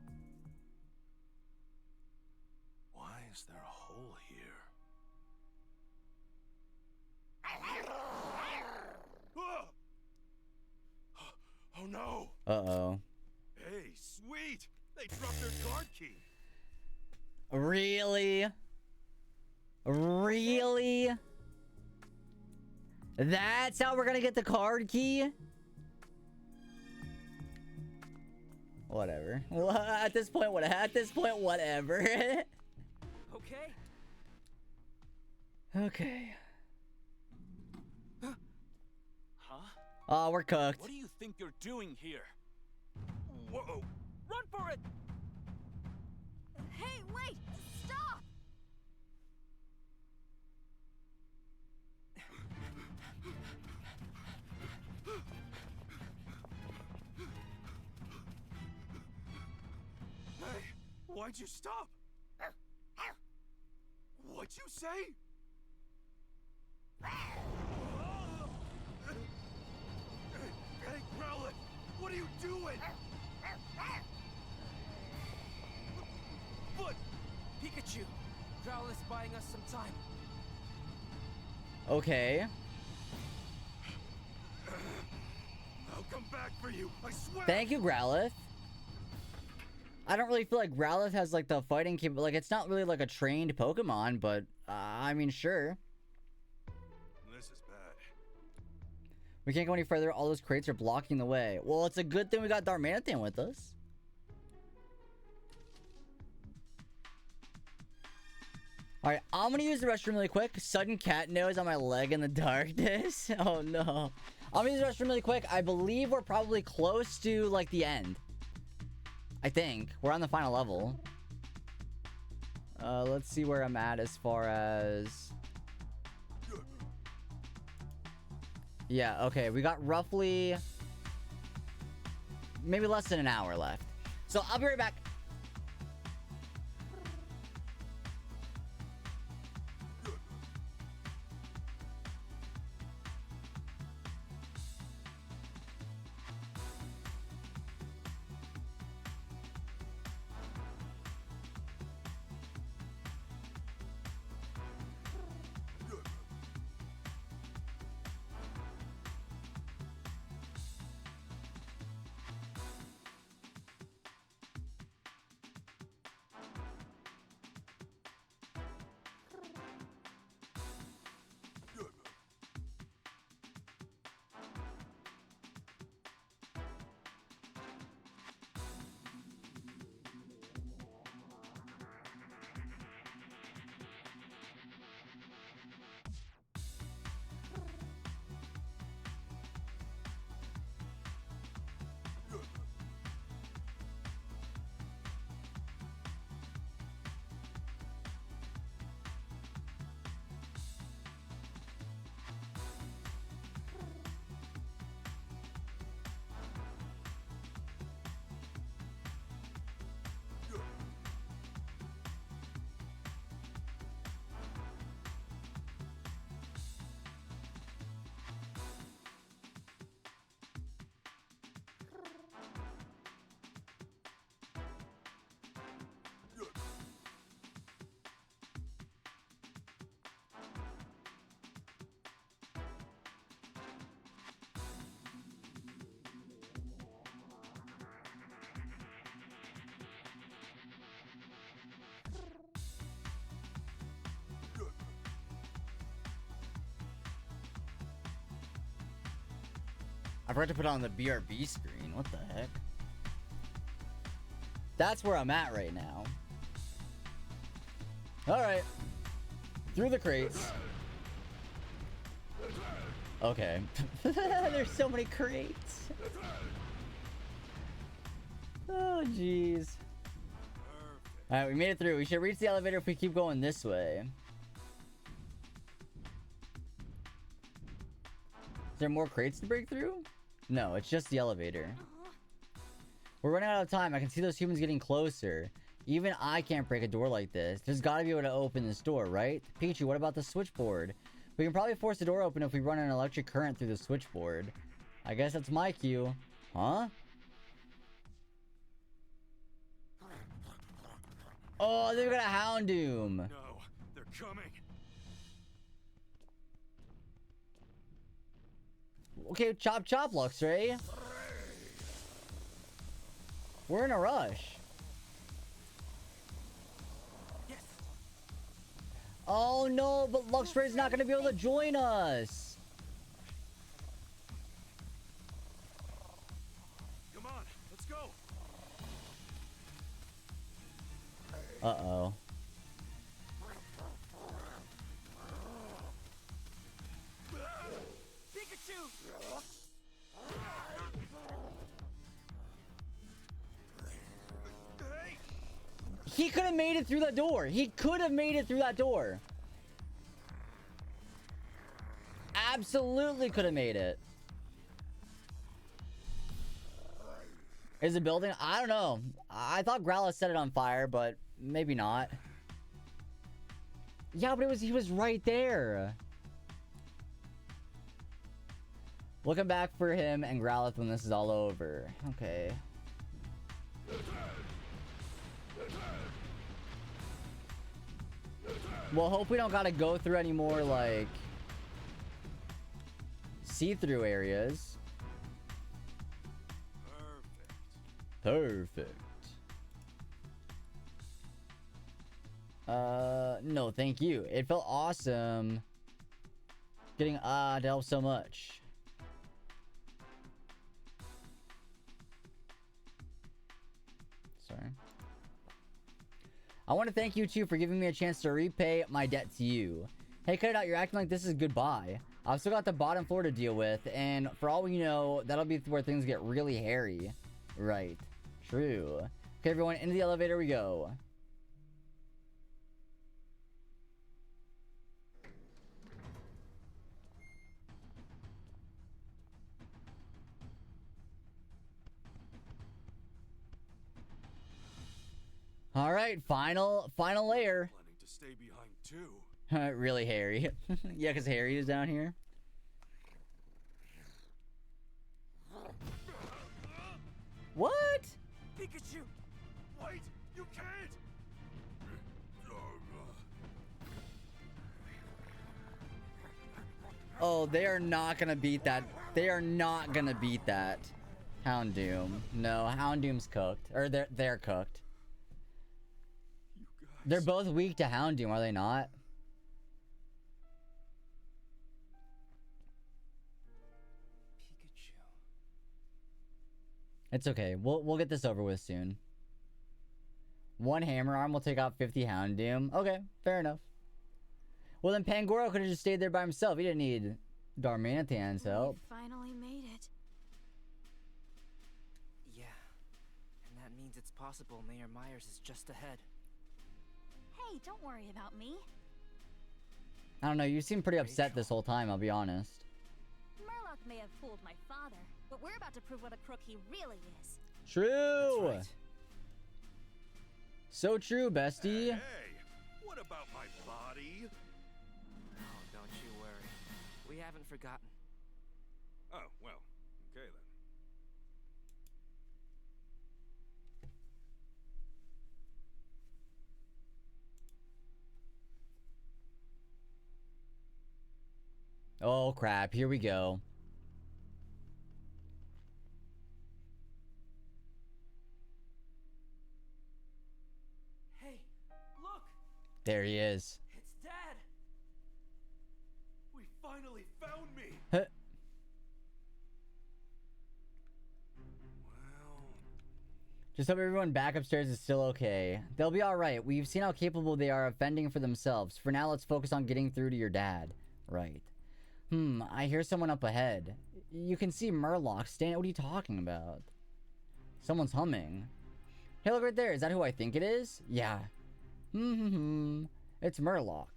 Why is there a hole here? Ah! Oh no! Uh-oh. Hey, sweet! They dropped their card key! Really? Really? That's how we're gonna get the card key? Whatever. Well, at this point, whatever. Okay. Okay. Huh? Oh, we're cooked. What do you think you're doing here? Whoa! Run for it! Hey, wait! Stop! Hey, why'd you stop? What'd you say? Hey, Growlithe! What are you doing? But Pikachu! Growlithe's buying us some time. Okay. I'll come back for you, I swear! Thank you, Growlithe. I don't really feel like Growlithe has, like, the fighting capability. Like, it's not really, like, a trained Pokemon, but, I mean, sure. This is bad. We can't go any further. All those crates are blocking the way. Well, it's a good thing we got Darmanitan with us. Alright, I'm gonna use the restroom really quick. Sudden cat nose on my leg in the darkness. Oh, no. I'm gonna use the restroom really quick. I believe we're probably close to, like, the end. I think. We're on the final level. Let's see where I'm at as far as... Yeah, okay. We got roughly... maybe less than an hour left. So, I'll be right back. I forgot to put on the BRB screen. What the heck? That's where I'm at right now. Alright. Through the crates. Okay. There's so many crates. Oh, jeez. Alright, we made it through. We should reach the elevator if we keep going this way. Is there more crates to break through? No, it's just the elevator. We're running out of time. I can see those humans getting closer. Even I can't break a door like this. There's got to be able to open this door, right? Pikachu, what about the switchboard? We can probably force the door open if we run an electric current through the switchboard. I guess that's my cue. Huh? Oh, they've got a Houndoom. No, they're coming. Okay, chop chop, Luxray. We're in a rush. Yes. Oh no, but Luxray's not gonna be able to join us. Come on, let's go. Uh-oh. Pikachu! Hey! He could have made it through that door. He could have made it through that door. Absolutely could have made it. Is it building? I don't know. I thought Growlithe set it on fire, but maybe not. Yeah, but he was right there. Looking back for him and Growlithe when this is all over. Okay. Well, hope we don't gotta go through any more, like, see-through areas. Perfect. No, thank you. It felt awesome getting to help so much. Sorry. I want to thank you two for giving me a chance to repay my debt to you. Hey, cut it out. You're acting like this is goodbye. I've still got the bottom floor to deal with, and for all we know, that'll be where things get really hairy. Right. True. Okay, everyone, into the elevator we go. All right, final layer. Planning to stay behind too. Really, Harry? Yeah, because Harry is down here. What? Pikachu! Wait! You can't! Oh, they are not gonna beat that. They are not gonna beat that. Houndoom. No, Houndoom's cooked. Or they're cooked. You guys. They're both weak to Houndoom, are they not? Pikachu. It's okay. We'll get this over with soon. One Hammer Arm will take out 50 Houndoom. Okay, fair enough. Well, then Pangoro could have just stayed there by himself. He didn't need Darmanitan's help. We finally made it. Yeah. And that means it's possible Mayor Myers is just ahead. Hey, don't worry about me. I don't know. You seem pretty upset this whole time, I'll be honest. Murloc may have fooled my father, but we're about to prove what a crook he really is. True. That's right. So true, bestie. Hey! What about my body? Oh, don't you worry. We haven't forgotten. Oh, well. Okay then. Oh, crap. Here we go. Hey, look! There he is. It's Dad! We finally found me! Huh. Just hope everyone back upstairs is still okay. They'll be alright. We've seen how capable they are of fending for themselves. For now, let's focus on getting through to your dad. Right. I hear someone up ahead. You can see Murloc standing. What are you talking about? Someone's humming. Hey, look right there. Is that who I think it is? Yeah. It's Murloc.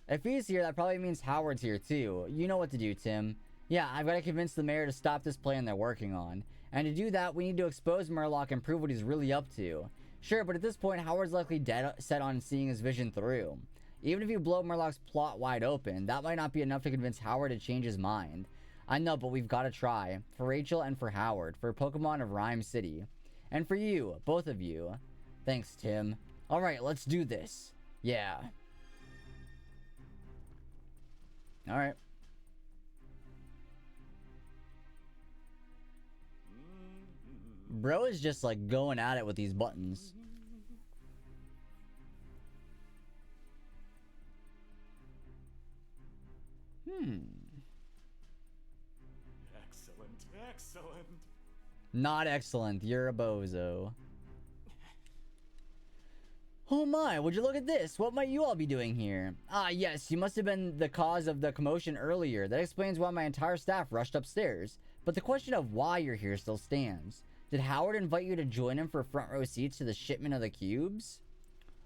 If he's here, that probably means Howard's here too. You know what to do, Tim. Yeah, I've got to convince the mayor to stop this plan they're working on. And to do that, we need to expose Murloc and prove what he's really up to. Sure, but at this point, Howard's likely dead set on seeing his vision through. Even if you blow Murloc's plot wide open, that might not be enough to convince Howard to change his mind. I know, but we've got to try. For Rachel and for Howard. For Pokemon of Rhyme City. And for you. Both of you. Thanks, Tim. Alright, let's do this. Yeah. Alright. Bro is just like going at it with these buttons. Excellent, excellent. Not excellent. You're a bozo. Oh my, would you look at this? What might you all be doing here? Ah, yes, you must have been the cause of the commotion earlier. That explains why my entire staff rushed upstairs. But the question of why you're here still stands. Did Howard invite you to join him for front row seats to the shipment of the cubes?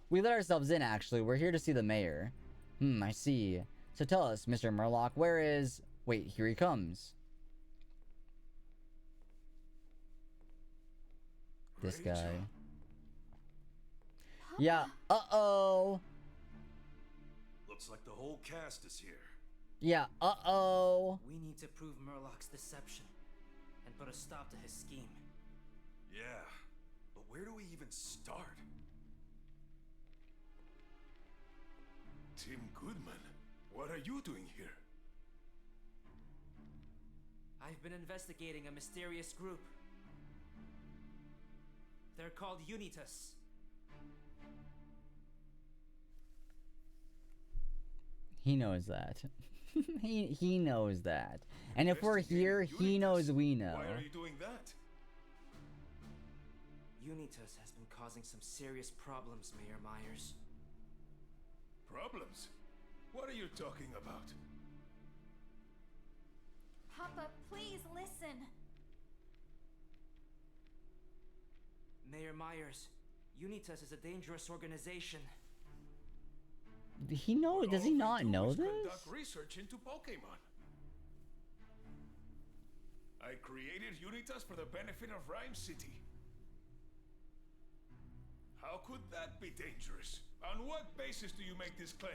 We let ourselves in, actually. We're here to see the mayor. I see. So tell us, Mr. Murloc, where is... Wait, here he comes. This guy. Yeah, uh-oh. Looks like the whole cast is here. Yeah, uh-oh. We need to prove Murloc's deception and put a stop to his scheme. Yeah, but where do we even start? Tim Goodman, what are you doing here? I've been investigating a mysterious group. They're called Unitas. He knows that. he knows that. And if we're here, he knows we know. Why are you doing that? Unitas has been causing some serious problems, Mayor Myers. Problems? What are you talking about? Papa, please listen. Mayor Myers, Unitas is a dangerous organization. He know? Does he not know this? Conduct research into Pokemon. I created Unitas for the benefit of Rhyme City. How could that be dangerous? On what basis do you make this claim?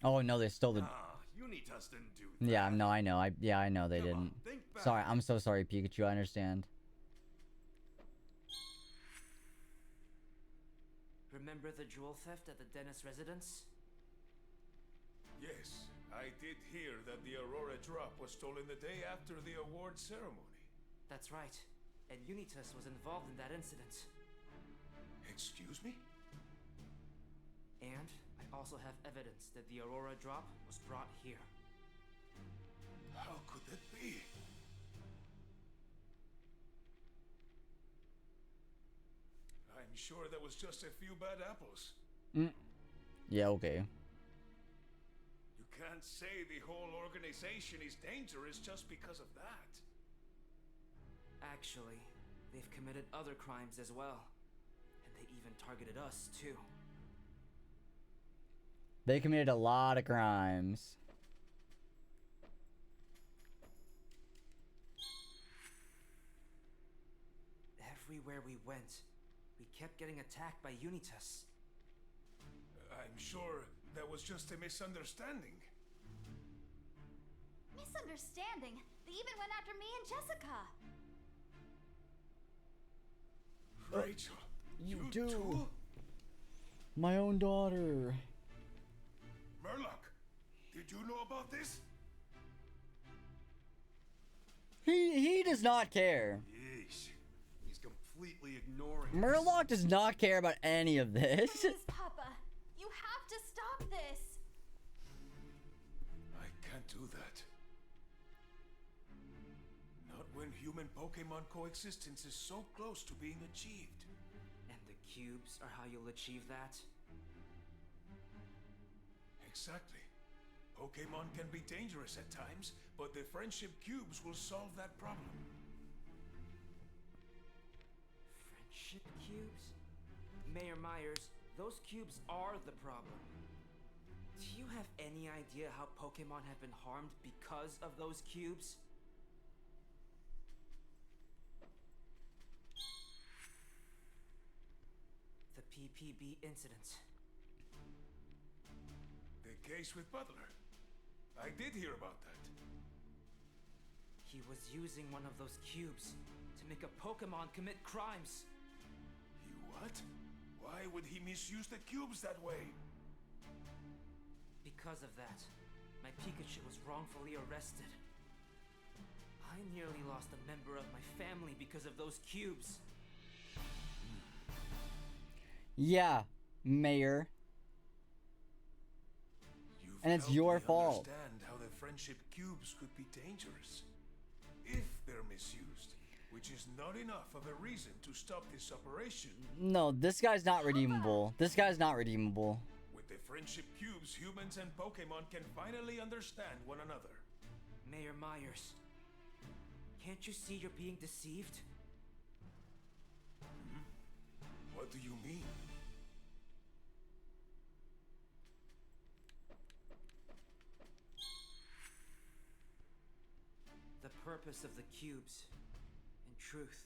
Oh no, they stole the... Unitas didn't do that. Yeah, no, I know. I know they Come on, didn't. think back. Sorry, I'm so sorry, Pikachu. I understand. Remember the jewel theft at the Dennis residence? Yes, I did hear that the Aurora drop was stolen the day after the award ceremony. That's right. And Unitas was involved in that incident. Excuse me? And I also have evidence that the Aurora drop was brought here. How could that be? I'm sure that was just a few bad apples. Yeah, okay. You can't say the whole organization is dangerous just because of that. Actually, they've committed other crimes as well. And they even targeted us, too. They committed a lot of crimes. Everywhere we went, we kept getting attacked by Unitas. I'm sure that was just a misunderstanding. Misunderstanding? They even went after me and Jessica. Rachel, You too? do. My own daughter. Murloc, did you know about this? He does not care. Yeesh. He's completely ignoring Murloc does not care about any of this. Please, Papa. You have to stop this. Human-Pokemon coexistence is so close to being achieved. And the cubes are how you'll achieve that? Exactly. Pokemon can be dangerous at times, but the friendship cubes will solve that problem. Friendship cubes? Mayor Myers, those cubes are the problem. Do you have any idea how Pokemon have been harmed because of those cubes? The PPB incident. The case with Butler. I did hear about that. He was using one of those cubes to make a Pokemon commit crimes. You what? Why would he misuse the cubes that way? Because of that, my Pikachu was wrongfully arrested. I nearly lost a member of my family because of those cubes. Yeah, Mayor. You've And it's helped your me fault. Understand how the friendship cubes could be dangerous if they're misused, which is not enough of a reason to stop this operation. No, this guy's not redeemable. This guy's not redeemable. With the friendship cubes, humans and Pokemon can finally understand one another. Mayor Myers, can't you see you're being deceived? What do you mean? The purpose of the cubes, in truth,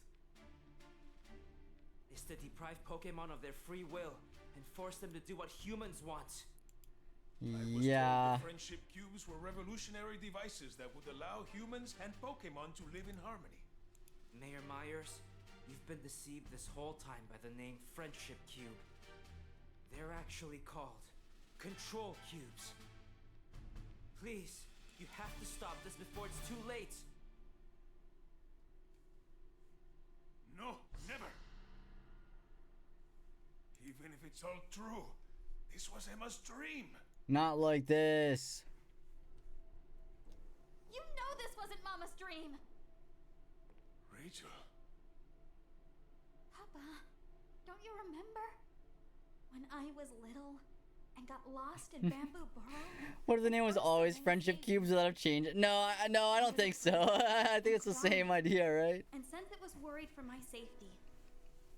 is to deprive Pokemon of their free will and force them to do what humans want. I was Yeah. told the friendship cubes were revolutionary devices that would allow humans and Pokemon to live in harmony. Mayor Myers, you've been deceived this whole time by the name Friendship Cube. They're actually called Control Cubes. Please, you have to stop this before it's too late. No, never. Even if it's all true, this was Emma's dream. Not like this. You know this wasn't Mama's dream! Rachel. Papa, don't you remember? When I was little and got lost in Bamboo Burrow? What if the name was always Friendship Cubes without a change? No, I don't think so. I think it's the same idea, right? And since it was worried for my safety,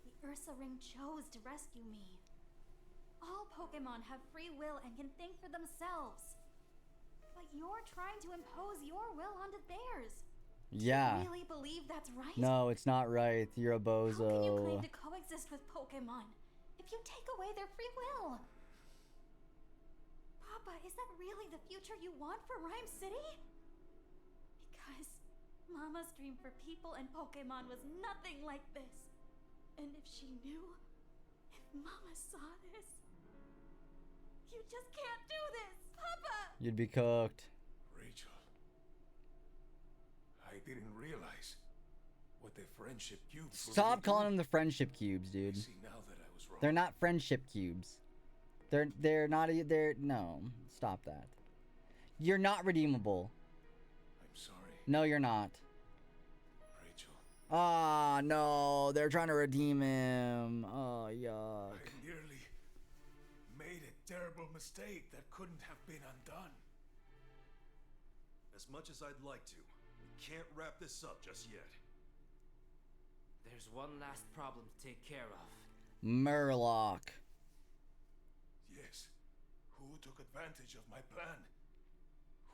the Ursa Ring chose to rescue me. All Pokemon have free will and can think for themselves. But you're trying to impose your will onto theirs. Yeah. You really believe that's right? No, it's not right. You're a How can you claim bozo. to coexist with Pokemon if you take away their free will? Papa, is that really the future you want for Rhyme City? Because Mama's dream for people and Pokemon was nothing like this. And if she knew, if Mama saw this, you just can't do this, Papa! You'd be cooked. Rachel. I didn't realize what the friendship cubes were Stop really calling doing. them the Friendship Cubes, I dude. see now that I was wrong. They're not Friendship Cubes. They're not. No. Stop that. You're not redeemable. I'm sorry, No, you're not. Rachel. Ah, no. They're trying to redeem him. Oh, yuck. I nearly made a terrible mistake that couldn't have been undone. As much as I'd like to, we can't wrap this up just yet. There's one last problem to take care of. Murloc. Yes. Who took advantage of my plan?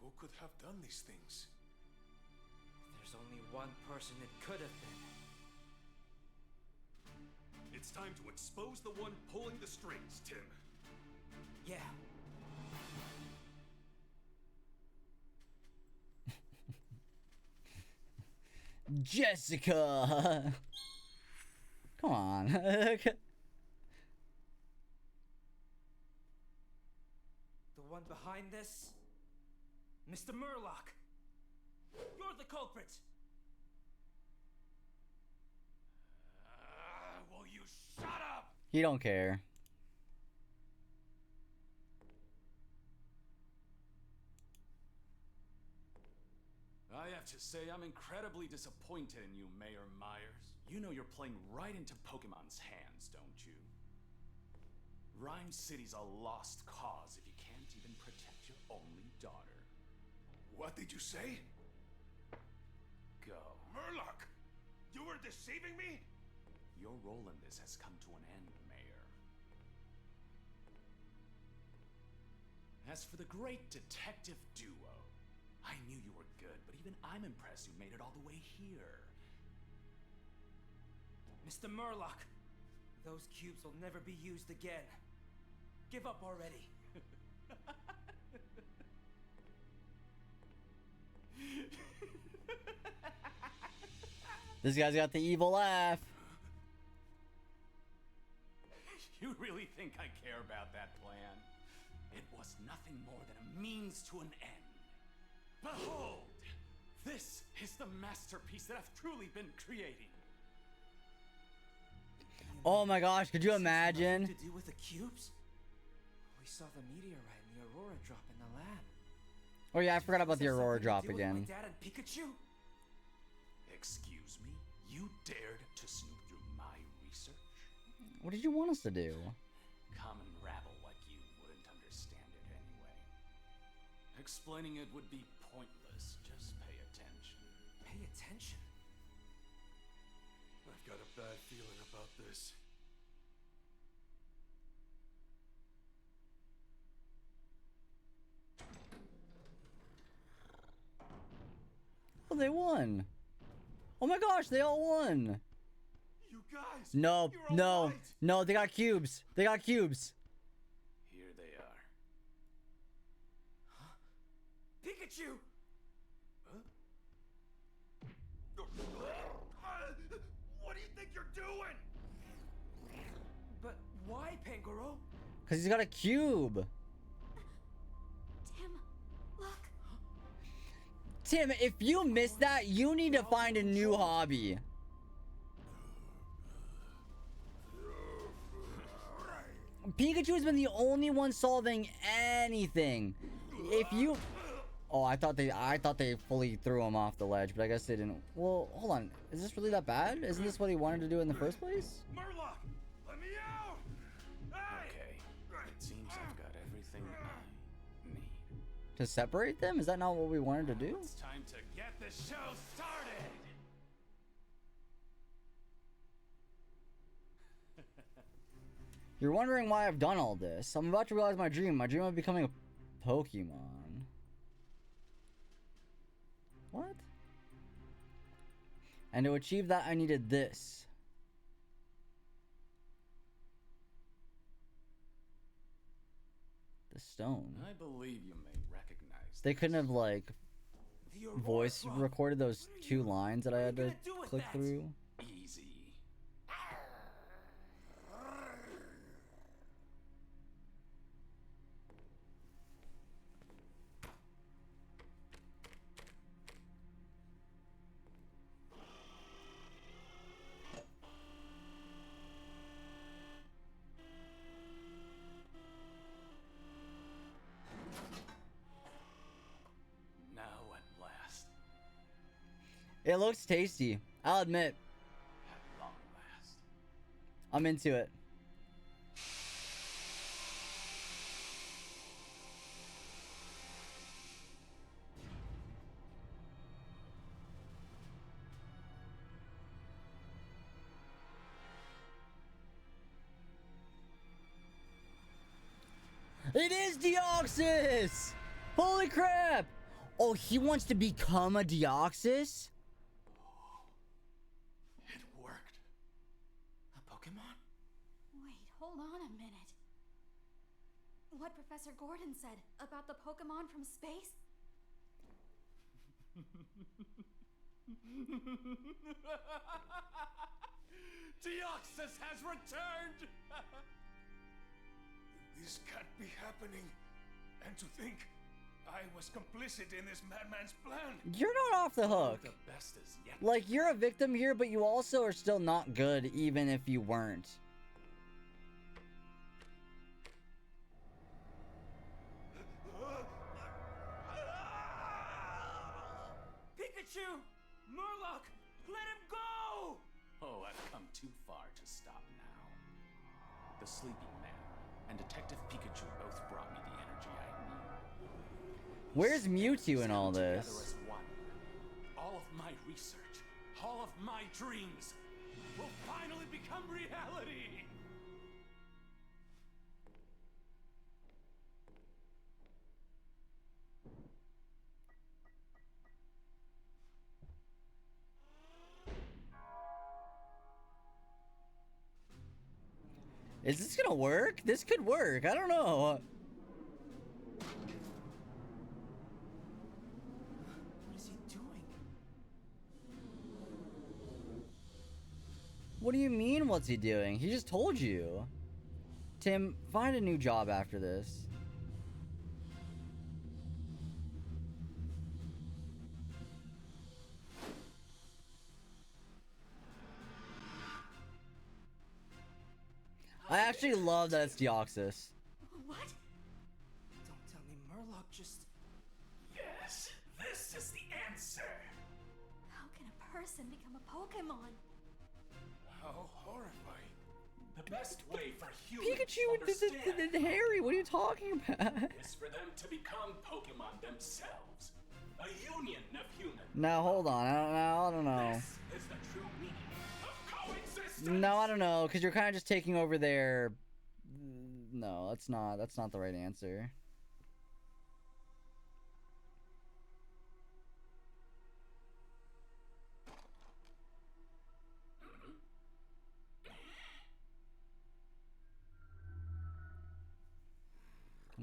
Who could have done these things? There's only one person it could have been. It's time to expose the one pulling the strings, Tim. Yeah. Jessica. Come on. The one behind this? Mr. Murloc! You're the culprit! Will you shut up? He don't care. I have to say, I'm incredibly disappointed in you, Mayor Myers. You know you're playing right into Pokemon's hands, don't you? Rhyme City's a lost cause if you can't even protect your only daughter. What did you say? Go. Murloc! You were deceiving me? Your role in this has come to an end, Mayor. As for the great detective duo, I knew you were good, but even I'm impressed you made it all the way here. Mr. Murloc, those cubes will never be used again. Give up already. This guy's got the evil laugh. You really think I care about that plan? It was nothing more than a means to an end. Behold! This is the masterpiece that I've truly been creating. Oh my gosh, could you This has imagine? nothing to do with the cubes? We saw the meteorite and the aurora drop in the lab. Oh yeah, I forgot about the Does this have aurora something to drop do with again. My dad and Pikachu? Excuse me? You dared to snoop through my research? What did you want us to do? Common rabble like you wouldn't understand it anyway. Explaining it would be pointless. Just pay attention. Pay attention. I've got a bad feeling about this. Oh, they won. Oh my gosh, they all won. You guys! No, you're no, all right. no, they got cubes. They got cubes. Here they are. Pikachu! What do you think you're doing? But why, Pangoro? Because he's got a cube. Tim, look. Tim, if you missed that, you need to find a new hobby. Pikachu has been the only one solving anything. If you... Oh, I thought they fully threw him off the ledge, but I guess they didn't. Well, hold on. Is this really that bad? Isn't this what he wanted to do in the first place? Murloc! Let me out! Hey! Okay. It seems I've got everything I need. To separate them? Is that not what we wanted to do? It's time to get the show started! You're wondering why I've done all this. I'm about to realize my dream. My dream of becoming a Pokemon. What? And to achieve that, I needed this. The stone. I believe you may recognize They couldn't have, like, The aurora voice drop. recorded those two lines that I had to gonna do with click that? through. easy. Now at last, It looks tasty. I'll admit. at long last. I'm into it. It is Deoxys! Holy crap! Oh, he wants to become a Deoxys? It worked. A Pokemon? Wait, hold on a minute. What Professor Gordon said about the Pokemon from space? Deoxys has returned! This can't be happening. And to think I was complicit in this madman's plan. You're not off the hook. The best is yet. Like, you're a victim here, but you also are still not good, even if you weren't. Pikachu! Murloc! Let him go! Oh, I've come too far to stop now. The Sleeping Man and Detective Pikachu both brought me the energy I need. Where's Mewtwo in all Together this? as one. All of my research, all of my dreams will finally become reality! Is this gonna work? This could work. I don't know. What is he doing? What do you mean, what's he doing? He just told you. Tim, find a new job after this. I actually love that it's Deoxys. What? Don't tell me Murloc just... Yes, this is the answer! How can a person become a Pokemon? How horrifying. The best way for humans Pikachu to understand and Harry, what are you talking about? is for them to become Pokemon themselves. A union of humans. Now hold on, I don't know. This is the true meaning of coexistence. No, I don't know, because you're kind of just taking over their... No, that's not the right answer.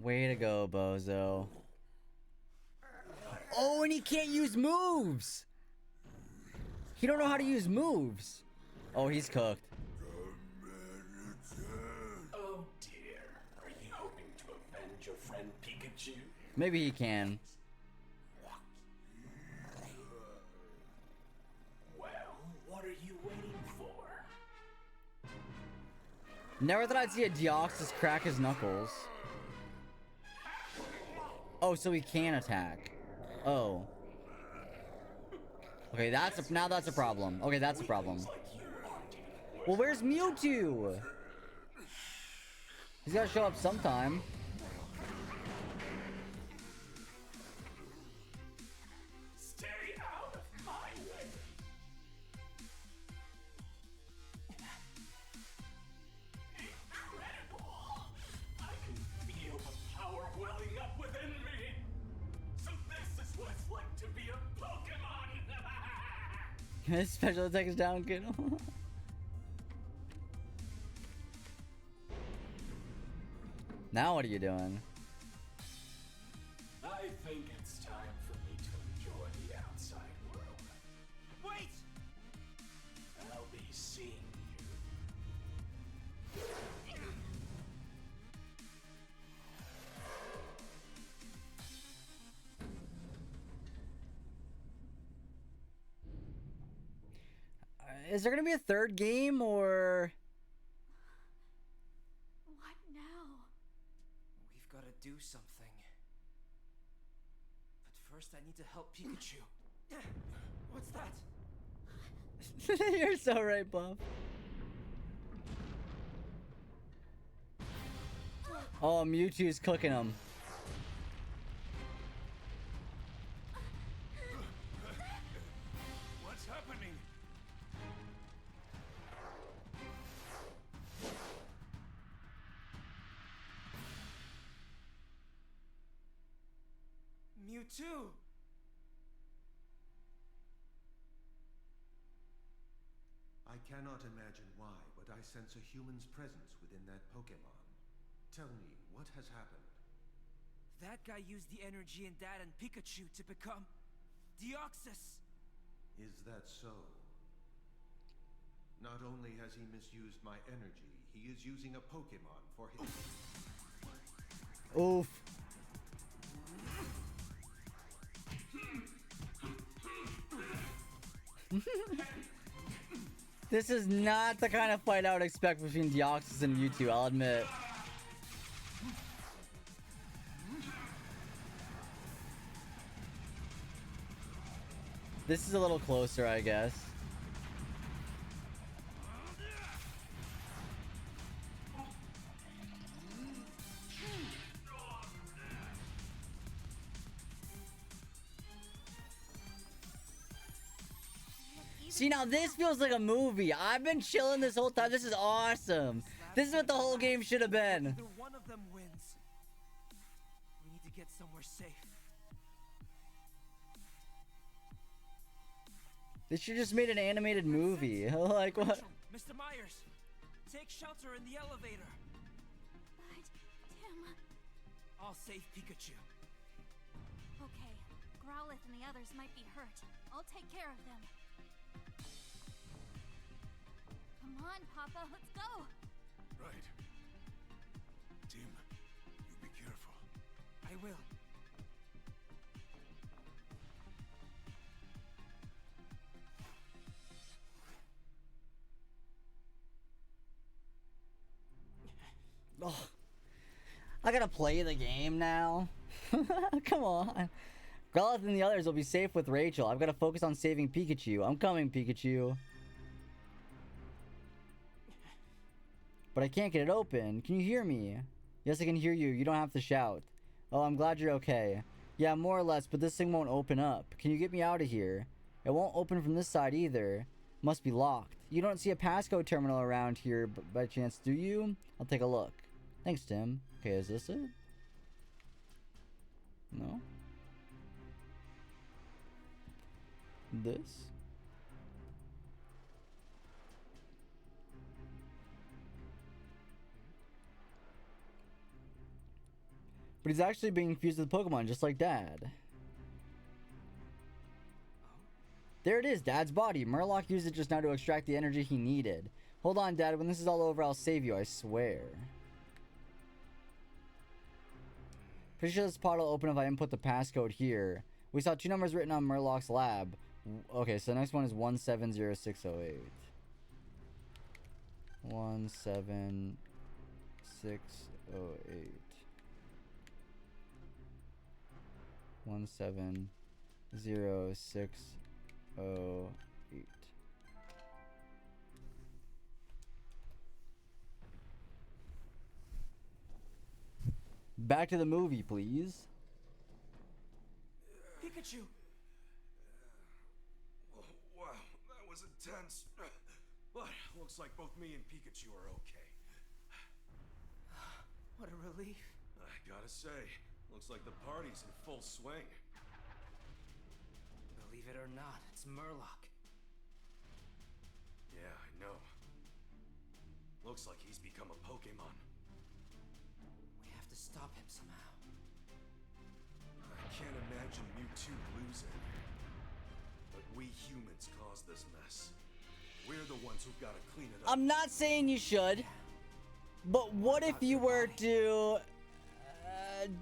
Way to go, Bozo. Oh, and he can't use moves! He don't know how to use moves. Oh, he's cooked. Oh dear. Are you hoping to avenge your friend Pikachu? Maybe he can. Well, what are you waiting for? Never thought I'd see a Deoxys crack his knuckles. Oh, so he can attack. Oh. Okay, now that's a problem. Okay, that's a problem. Well, where's Mewtwo? He's gotta show up sometime. Stay out of my way. Incredible. I can feel the power welling up within me. So this is what it's like to be a Pokemon. His special attack is down, kid. Now what are you doing? I think it's time for me to enjoy the outside world. Wait! I'll be seeing you. Is there gonna be a third game or? What now? We've got to do something. But first I need to help Pikachu. What's that? You're so right, Buff. Oh, Mewtwo's cooking him. What's happening? Mewtwo! I cannot imagine why, but I sense a human's presence within that Pokemon. Tell me, what has happened? That guy used the energy in Dad and Pikachu to become Deoxys! Is that so? Not only has he misused my energy, he is using a Pokemon for his... Oof. This is not the kind of fight I would expect between Deoxys and Mewtwo, I'll admit. This is a little closer, I guess. See, now this feels like a movie. I've been chilling this whole time. This is awesome. This is what the whole game should have been. Either one of them wins. We need to get somewhere safe. They should just made an animated movie. Like what? Rachel, Mr. Myers, take shelter in the elevator. But, Tim... I'll save Pikachu. Okay, Growlithe and the others might be hurt. I'll take care of them. Come on, Papa, let's go! Right. Tim, you be careful. I will. Oh, I gotta play the game now. Come on. Growlithe and the others will be safe with Rachel. I've gotta focus on saving Pikachu. I'm coming, Pikachu. But I can't get it open. Can you hear me? Yes, I can hear you. You don't have to shout. Oh, I'm glad you're okay. Yeah, more or less, but this thing won't open up. Can you get me out of here? It won't open from this side either. Must be locked. You don't see a passcode terminal around here by chance, do you? I'll take a look. Thanks, Tim. Okay, is this it? No? This? But he's actually being fused with Pokemon, just like Dad. There it is, Dad's body. Murloc used it just now to extract the energy he needed. Hold on, Dad. When this is all over, I'll save you, I swear. Pretty sure this pod will open if I input the passcode here. We saw 2 numbers written on Murloc's lab. Okay, so the next one is 170608. 17608. 17068. Back to the movie, please. Pikachu! Wow, that was intense. But looks like both me and Pikachu are okay. What a relief. I gotta say, looks like the party's in full swing. Believe it or not, it's Murloc. Yeah, I know. Looks like he's become a Pokemon. We have to stop him somehow. I can't imagine Mewtwo losing. But we humans caused this mess. We're the ones who've got to clean it up. I'm not saying you should, but what if you were to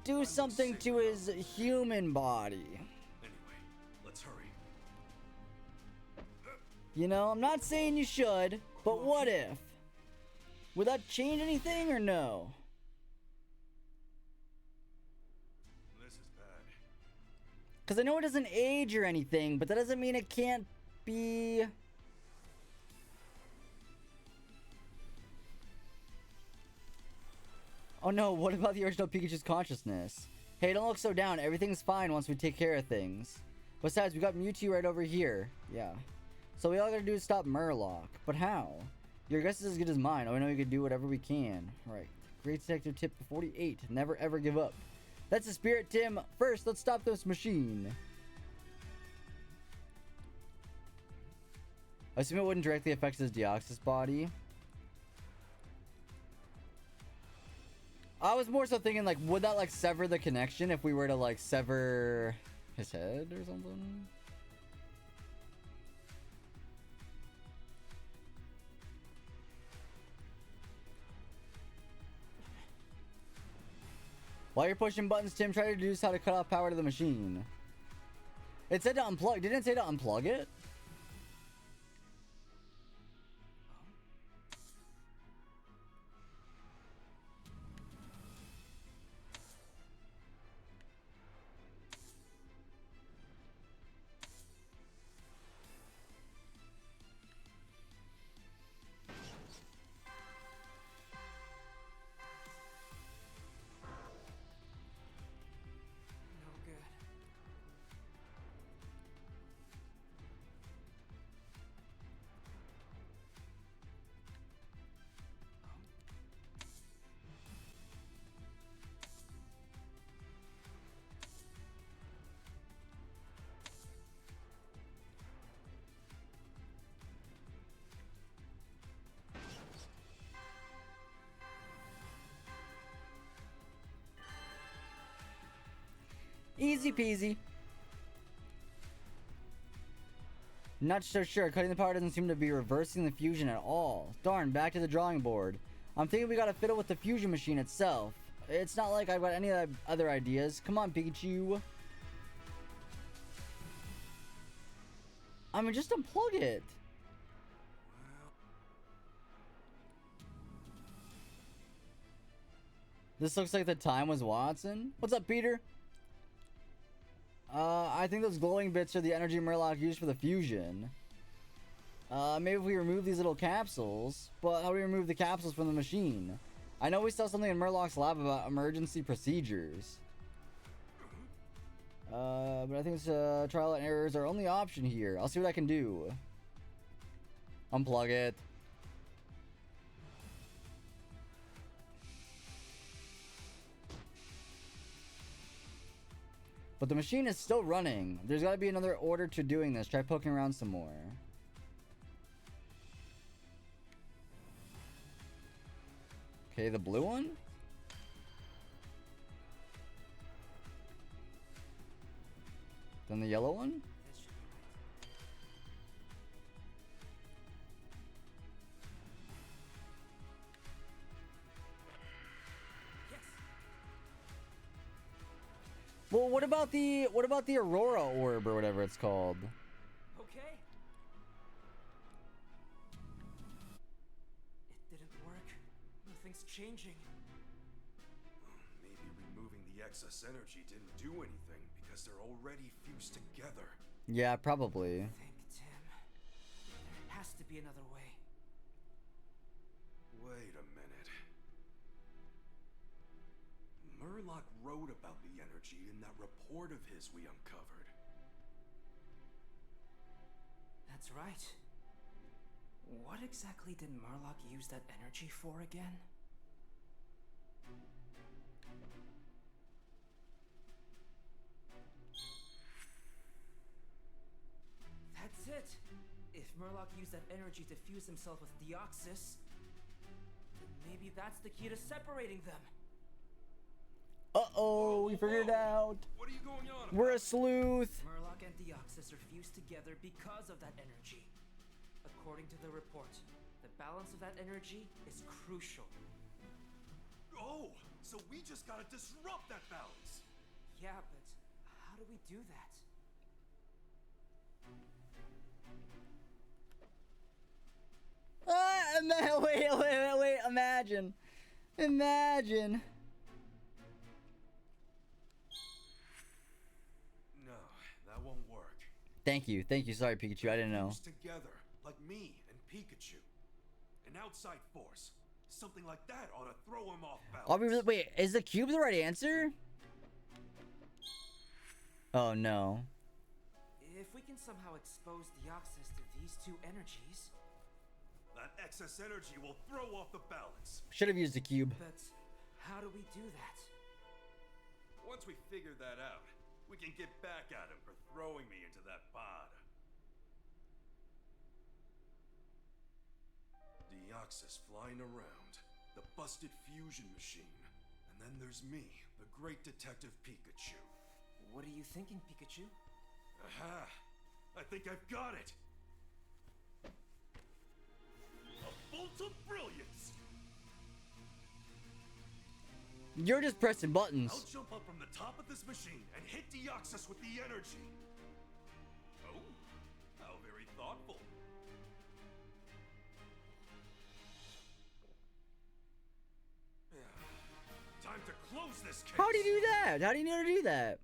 do something to his human body? Anyway, let's hurry. You know, I'm not saying you should, but what if? Would that change anything or no? This is bad. Because I know it doesn't age or anything, but that doesn't mean it can't be... Oh no, what about the original Pikachu's consciousness? Hey, don't look so down. Everything's fine once we take care of things. Besides, we got Mewtwo right over here. Yeah. So we all gotta do is stop Murloc. But how? Your guess is as good as mine. Oh, I know we can do whatever we can. Right. Great Detective Tip 48. Never ever give up. That's the spirit, Tim. First, let's stop this machine. I assume it wouldn't directly affect his Deoxys body. I was more so thinking, like, would that, like, sever the connection if we were to, like, sever his head or something? While you're pushing buttons, Tim, try to deduce how to cut off power to the machine. It said to unplug. Didn't it say to unplug it? Easy peasy. Not so sure. Cutting the power doesn't seem to be reversing the fusion at all. Darn, back to the drawing board. I'm thinking we gotta fiddle with the fusion machine itself. It's not like I've got any other ideas. Come on, Pikachu. I mean, just unplug it. This looks like the time was Watson. What's up, Peter? I think those glowing bits are the energy Murloc used for the fusion. Maybe if we remove these little capsules, but how do we remove the capsules from the machine? I know we saw something in Murloc's lab about emergency procedures. But I think it's, trial and error is our only option here. I'll see what I can do. Unplug it. But the machine is still running. There's got to be another order to doing this. Try poking around some more. Okay, the blue one? Then the yellow one? Well, what about the Aurora orb or whatever it's called? Okay. It didn't work. Nothing's changing. Maybe removing the excess energy didn't do anything because they're already fused together. Yeah, probably. Think, Tim. There has to be another way. Wait a minute. Murloc wrote about the energy in that report of his we uncovered. That's right. What exactly did Murloc use that energy for again? That's it! If Murloc used that energy to fuse himself with Deoxys, then maybe that's the key to separating them. Uh-oh, we figured it out. What are you going on about? We're a sleuth. Murloc and Deoxys are fused together because of that energy. According to the report, the balance of that energy is crucial. Oh, so we just gotta disrupt that balance. Yeah, but how do we do that? Wait, imagine. No, that won't work. Thank you. Sorry, Pikachu, I didn't know. Fused together, like me and Pikachu. An outside force. Something like that ought to throw him off balance. Wait, is the cube the right answer? Oh, no. If we can somehow expose Deoxys to these two energies... That excess energy will throw off the balance. Should have used the cube. But how do we do that? Once we figure that out, we can get back at him for throwing me into that pod. Deoxys flying around, the busted fusion machine, and then there's me, the great detective Pikachu. What are you thinking, Pikachu? Aha! I think I've got it! A bolt of brilliance! You're just pressing buttons. I'll jump up from the top of this machine and hit Deoxys with the energy. Oh, how very thoughtful. Time to close this case. How do you do that? How do you know to do that?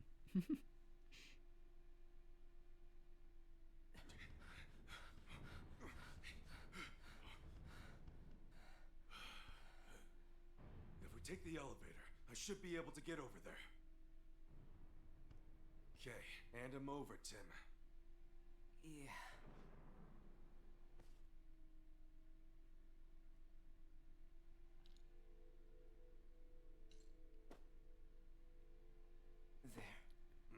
If we take the elevator, I should be able to get over there. Okay, hand him over, Tim. Yeah. There.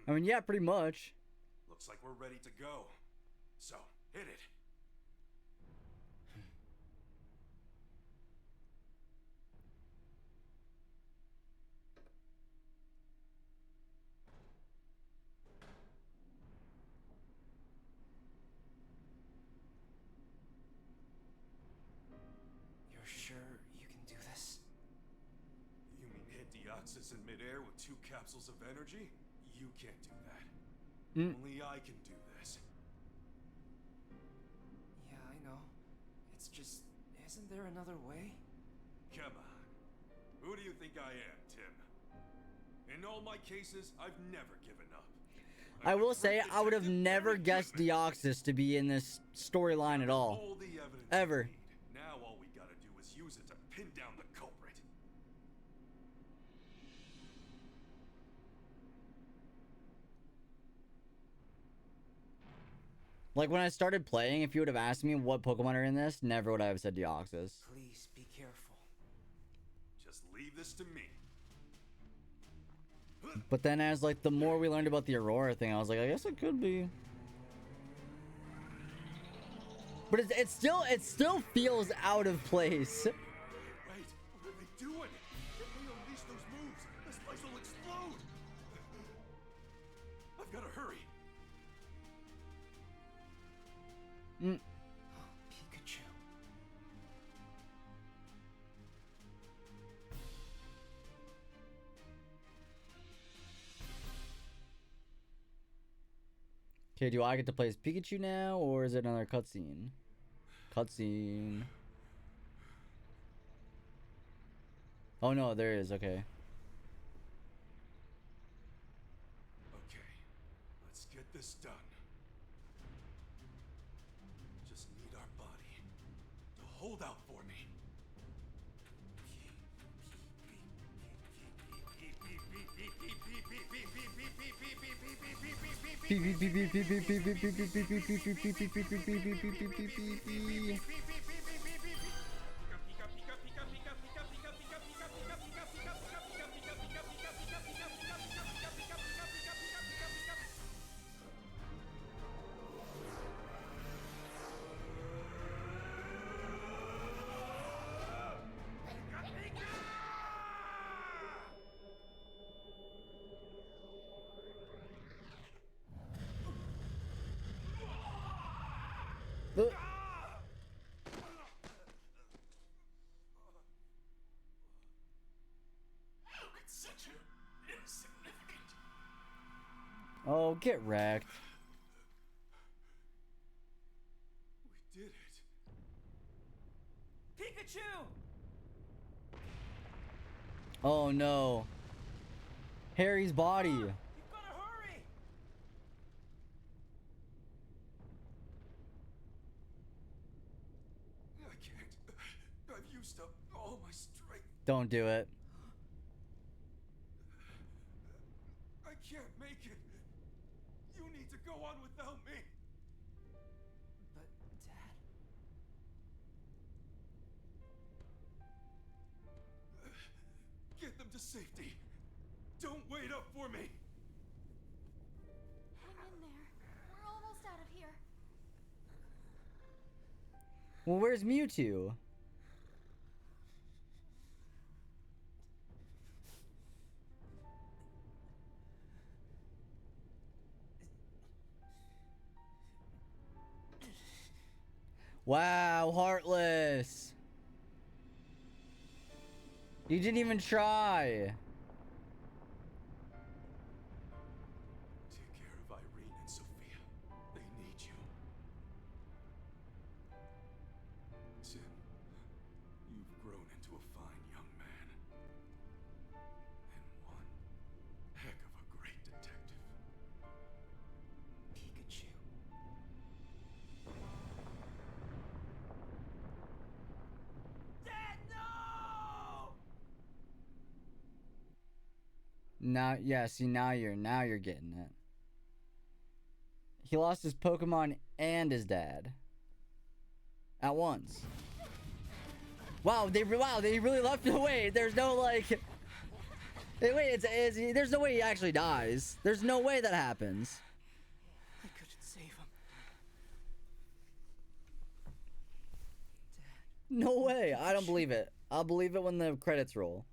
I mean, yeah, pretty much. Looks like we're ready to go. So, hit it. nonsense in midair with 2 capsules of energy? You can't do that. Only I can do this. Yeah, I know. It's just, isn't there another way? Come on. Who do you think I am, Tim? In all my cases, I've never given up. I will say, I would have never guessed Deoxys to be in this storyline at all. All the evidence Ever. we need. Now all we gotta do is use it to pin down the culprit. Like, when I started playing, if you would have asked me what Pokemon are in this, never would I have said Deoxys. Please be careful. Just leave this to me. But then as, like, the more we learned about the Aurora thing, I was like, I guess it could be. But it still feels out of place. Wait, what are they doing? If they unleash those moves, this place will explode! I've gotta hurry. Pikachu. Okay, do I get to play as Pikachu now, or is it another cutscene? Cutscene. Oh no, there is, okay. Okay, let's get this done. Just need our body to hold out for me. How could such an insignificant... Oh, get wrecked. We did it. Pikachu! Oh no. Harry's body. You've gotta hurry! I can't. I've used up all my strength. Don't do it. I can't make it. You need to go on without me. But, Dad... Get them to safety. Don't wait up for me. Hang in there. We're almost out of here. Well, where's Mewtwo? Wow, heartless. You didn't even try. Take care of Irene and Sophia. They need you. Tim, you've grown into a fine young man. And one heck of a great detective. Pikachu. Dad, no! Now, yeah, see, now you're getting it. He lost his Pokemon and his dad at once. Wow, they really left it away. There's no like. Hey, wait, there's no way he actually dies. There's no way that happens. I couldn't save him. No way. I don't believe it. I'll believe it when the credits roll.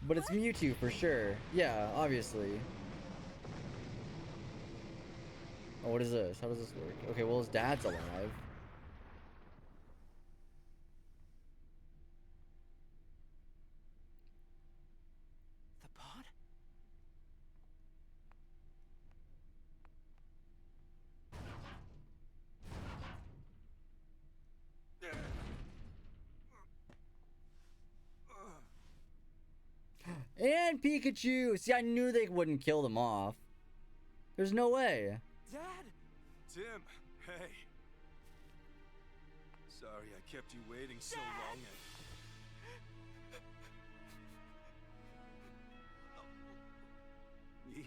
But it's Mewtwo for sure. Yeah, obviously. Oh, what is this? How does this work? Okay, well, his dad's alive. fucking Pikachu! See, I knew they wouldn't kill them off. There's no way. Dad! Tim, hey. Sorry I kept you waiting so long.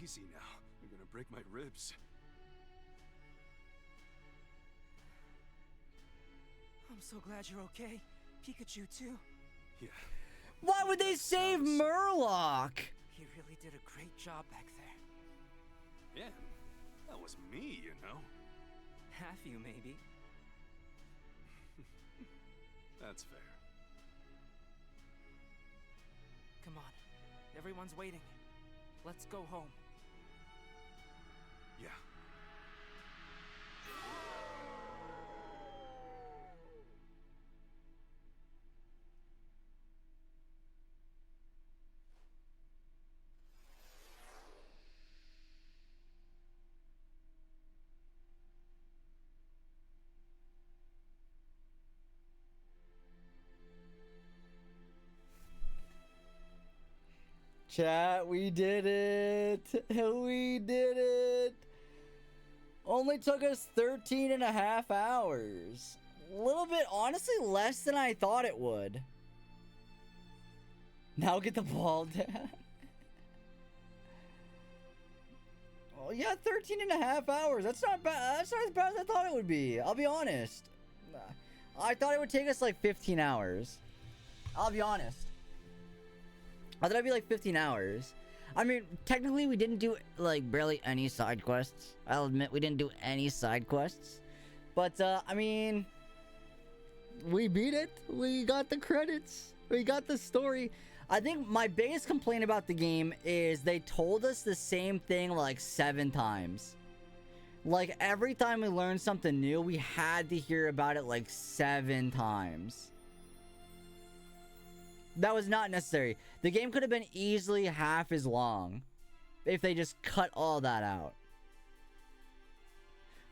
Easy now. You're gonna break my ribs. I'm so glad you're okay. Pikachu, too. Yeah. Why would they save Murloc? He really did a great job back there. Yeah. That was me, you know. Half you, maybe. That's fair. Come on. Everyone's waiting. Let's go home. Yeah. Chat, we did it. We did it. Only took us 13 and a half hours. A little bit, honestly, less than I thought it would. Now get the ball down. Oh, yeah, 13 and a half hours. That's not bad. That's not as bad as I thought it would be. I'll be honest. I thought it would take us like 15 hours. I'll be honest. I thought it'd be like 15 hours. I mean, technically we didn't do like barely any side quests. I'll admit we didn't do any side quests. But I mean, we beat it. We got the credits. We got the story. I think my biggest complaint about the game is they told us the same thing like 7 times. Like every time we learned something new, we had to hear about it like 7 times. That was not necessary. The game could have been easily half as long if they just cut all that out.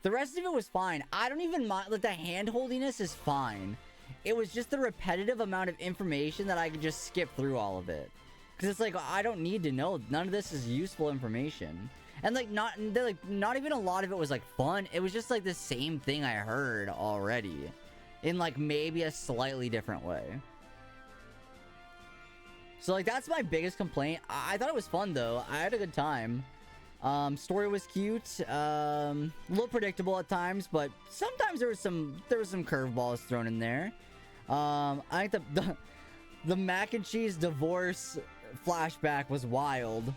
The rest of it was fine. I don't even mind. Like, the hand-holdiness is fine. It was just the repetitive amount of information that I could just skip through all of it. Because it's like, I don't need to know. None of this is useful information. And, like, not even a lot of it was, like, fun. It was just, like, the same thing I heard already. In, like, maybe a slightly different way. So, like, that's my biggest complaint. I thought it was fun, though. I had a good time. Story was cute. A little predictable at times, but sometimes there was some curveballs thrown in there. I think the mac and cheese divorce flashback was wild.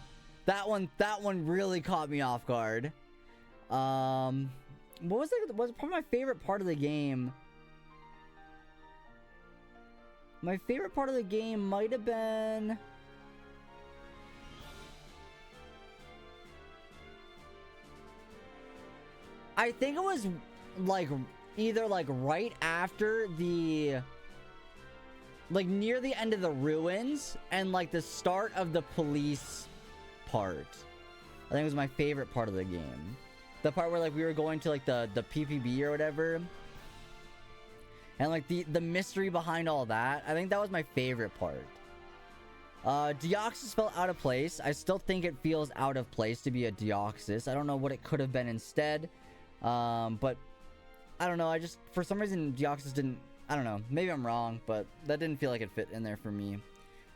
That one really caught me off guard. What was probably my favorite part of the game? My favorite part of the game might have been... I think it was like either like right after the... like near the end of the ruins and like the start of the police part. I think it was my favorite part of the game. The part where like we were going to like the PPB or whatever. And like the mystery behind all that. I think that was my favorite part. Deoxys felt out of place. I still think it feels out of place to be a Deoxys. I don't know what it could have been instead. But I don't know. I just, for some reason, Deoxys didn't, I don't know. Maybe I'm wrong, but that didn't feel like it fit in there for me.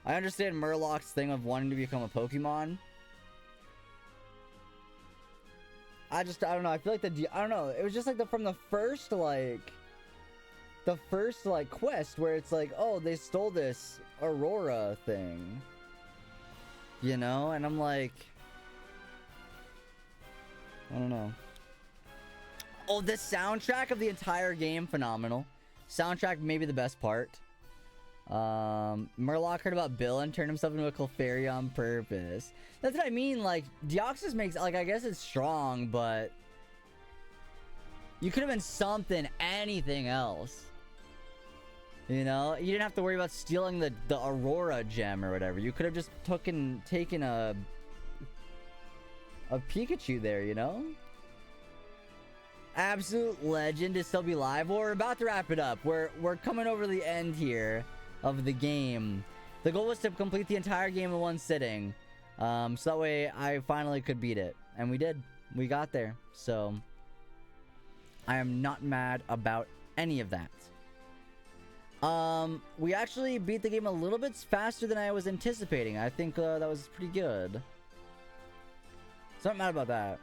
I understand Murloc's thing of wanting to become a Pokemon. I don't know. I feel like I don't know. It was just like from the first quest where it's like, oh, they stole this Aurora thing, you know, and I'm like, I don't know. Oh, the soundtrack of the entire game, phenomenal. Soundtrack, maybe the best part. Murloc heard about Bill and turned himself into a Clefairy on purpose. That's what I mean. Like, Deoxys makes, like, I guess it's strong, but you could have been something, anything else. You know, you didn't have to worry about stealing the Aurora gem or whatever. You could have just taken a Pikachu there, you know? Absolute legend to still be live. Well, we're about to wrap it up. We're coming over the end here of the game. The goal was to complete the entire game in one sitting. So that way I finally could beat it. And we did. We got there. So I am not mad about any of that. We actually beat the game a little bit faster than I was anticipating. I think that was pretty good. So I'm not mad about that.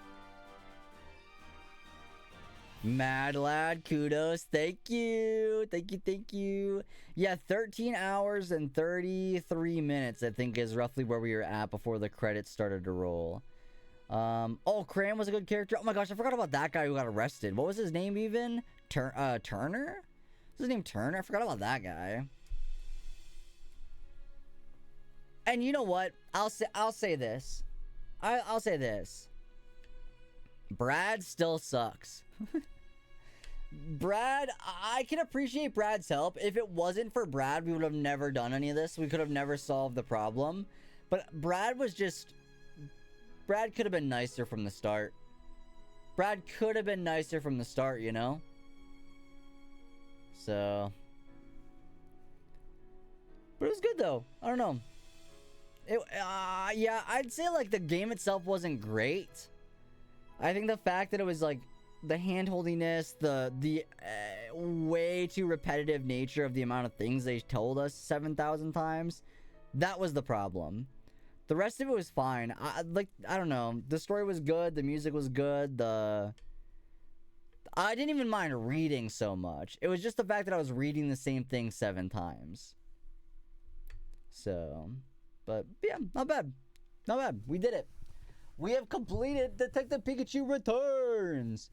Mad lad, kudos. Thank you. Thank you, thank you. Yeah, 13 hours and 33 minutes, I think, is roughly where we were at before the credits started to roll. Oh, Cram was a good character. Oh my gosh, I forgot about that guy who got arrested. What was his name even? Turner? What's his name? Turner? I forgot about that guy. And you know what? I'll say this. I'll say this. Brad still sucks. Brad, I can appreciate Brad's help. If it wasn't for Brad, we would have never done any of this. We could have never solved the problem. But Brad was just... Brad could have been nicer from the start. Brad could have been nicer from the start, you know? So... But it was good, though. I don't know. Yeah, I'd say, like, the game itself wasn't great. I think the fact that it was, like, the hand-holdiness, the way too repetitive nature of the amount of things they told us 7,000 times, that was the problem. The rest of it was fine. I don't know. The story was good. The music was good. I didn't even mind reading so much. It was just the fact that I was reading the same thing 7 times. So, but yeah, not bad. Not bad. We did it. We have completed Detective Pikachu Returns.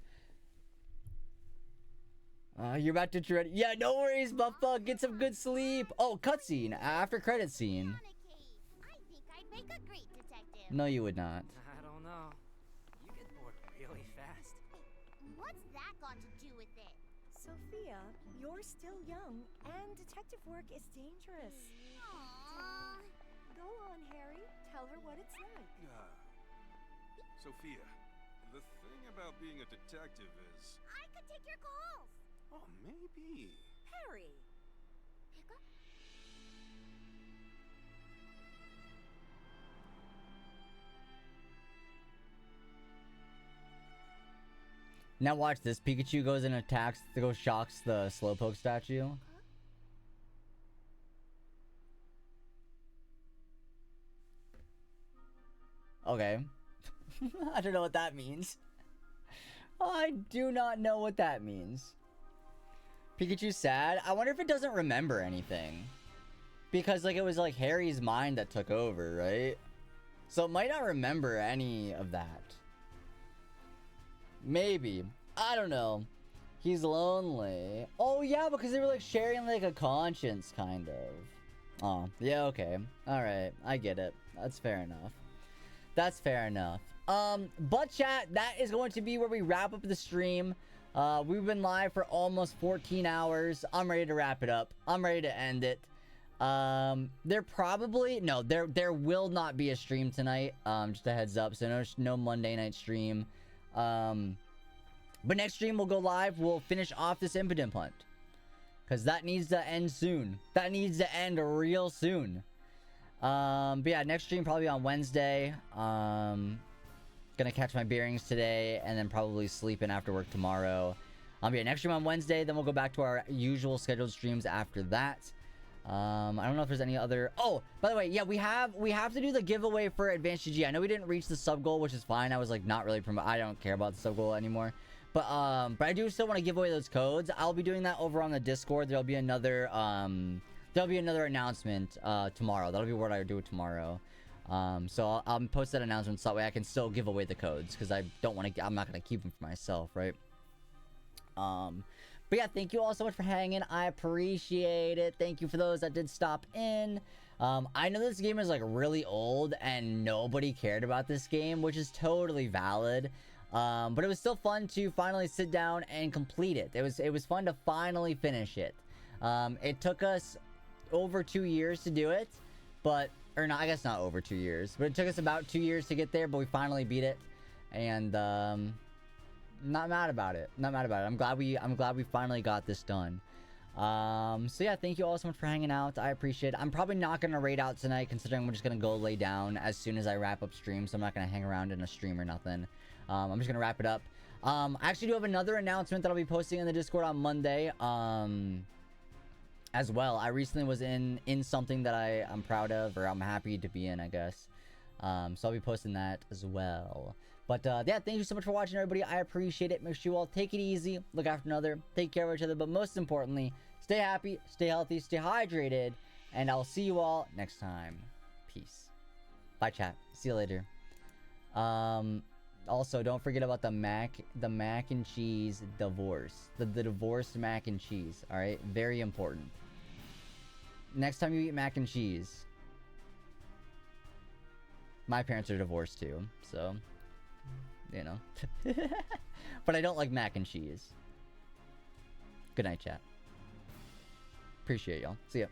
You're about to try. Yeah, no worries, Buffa. Get some good sleep. Oh, cutscene. After credit scene. I think I'd make a great detective. No, you would not. I don't know. You get bored really fast. What's that got to do with it? Sophia, you're still young, and detective work is dangerous. Aww. Go on, Harry. Tell her what it's like. Sophia, the thing about being a detective is... I could take your calls. Oh, maybe. Harry! Now watch this. Pikachu goes and attacks, shocks the Slowpoke statue. Okay. I don't know what that means. I do not know what that means. Pikachu's sad. I wonder if it doesn't remember anything. Because, like, it was, like, Harry's mind that took over, right? So it might not remember any of that. Maybe. I don't know. He's lonely. Oh, yeah, because they were, like, sharing, like, a conscience, kind of. Oh, yeah, okay. Alright, I get it. That's fair enough. That's fair enough. But chat, that is going to be where we wrap up the stream. We've been live for almost 14 hours. I'm ready to wrap it up. I'm ready to end it. There will not be a stream tonight. Just a heads up. So no Monday night stream. But next stream we'll go live. We'll finish off this Impidimp hunt. Because that needs to end soon. That needs to end real soon. But yeah, next stream probably on Wednesday. Gonna catch my bearings today and then probably sleep in after work tomorrow. Yeah, next stream on Wednesday, then we'll go back to our usual scheduled streams after that. I don't know if there's any other... Oh, by the way, yeah, we have to do the giveaway for Advanced GG. I know we didn't reach the sub goal, which is fine. I was like not really I don't care about the sub goal anymore. But I do still want to give away those codes. I'll be doing that over on the Discord. There'll be another announcement tomorrow. That'll be what I do tomorrow. So I'll post that announcement so that way I can still give away the codes, because I'm not gonna keep them for myself, right? But yeah, thank you all so much for hanging. I appreciate it. Thank you for those that did stop in. I know this game is like really old and nobody cared about this game, which is totally valid. But it was still fun to finally sit down and complete it. It was fun to finally finish it. It took us over 2 years to do it, or not, I guess not over 2 years, but it took us about 2 years to get there, but we finally beat it. And not mad about it. Not mad about it. I'm glad we finally got this done. So yeah, thank you all so much for hanging out. I appreciate it. I'm probably not gonna raid out tonight, considering we're just gonna go lay down as soon as I wrap up stream, so I'm not gonna hang around in a stream or nothing. I'm just gonna wrap it up. I actually do have another announcement that I'll be posting in the Discord on Monday. As well, I recently was in something that I'm proud of, or I'm happy to be in, I guess. So I'll be posting that as well. But yeah, thank you so much for watching, everybody. I appreciate it. Make sure you all take it easy, look after another, take care of each other, but most importantly, stay happy, stay healthy, stay hydrated, and I'll see you all next time. Peace. Bye, chat. See you later. Also, don't forget about the mac and cheese divorce. The divorced mac and cheese. All right, very important. Next time you eat mac and cheese, my parents are divorced too, so you know. But I don't like mac and cheese. Good night, chat. Appreciate y'all. See ya.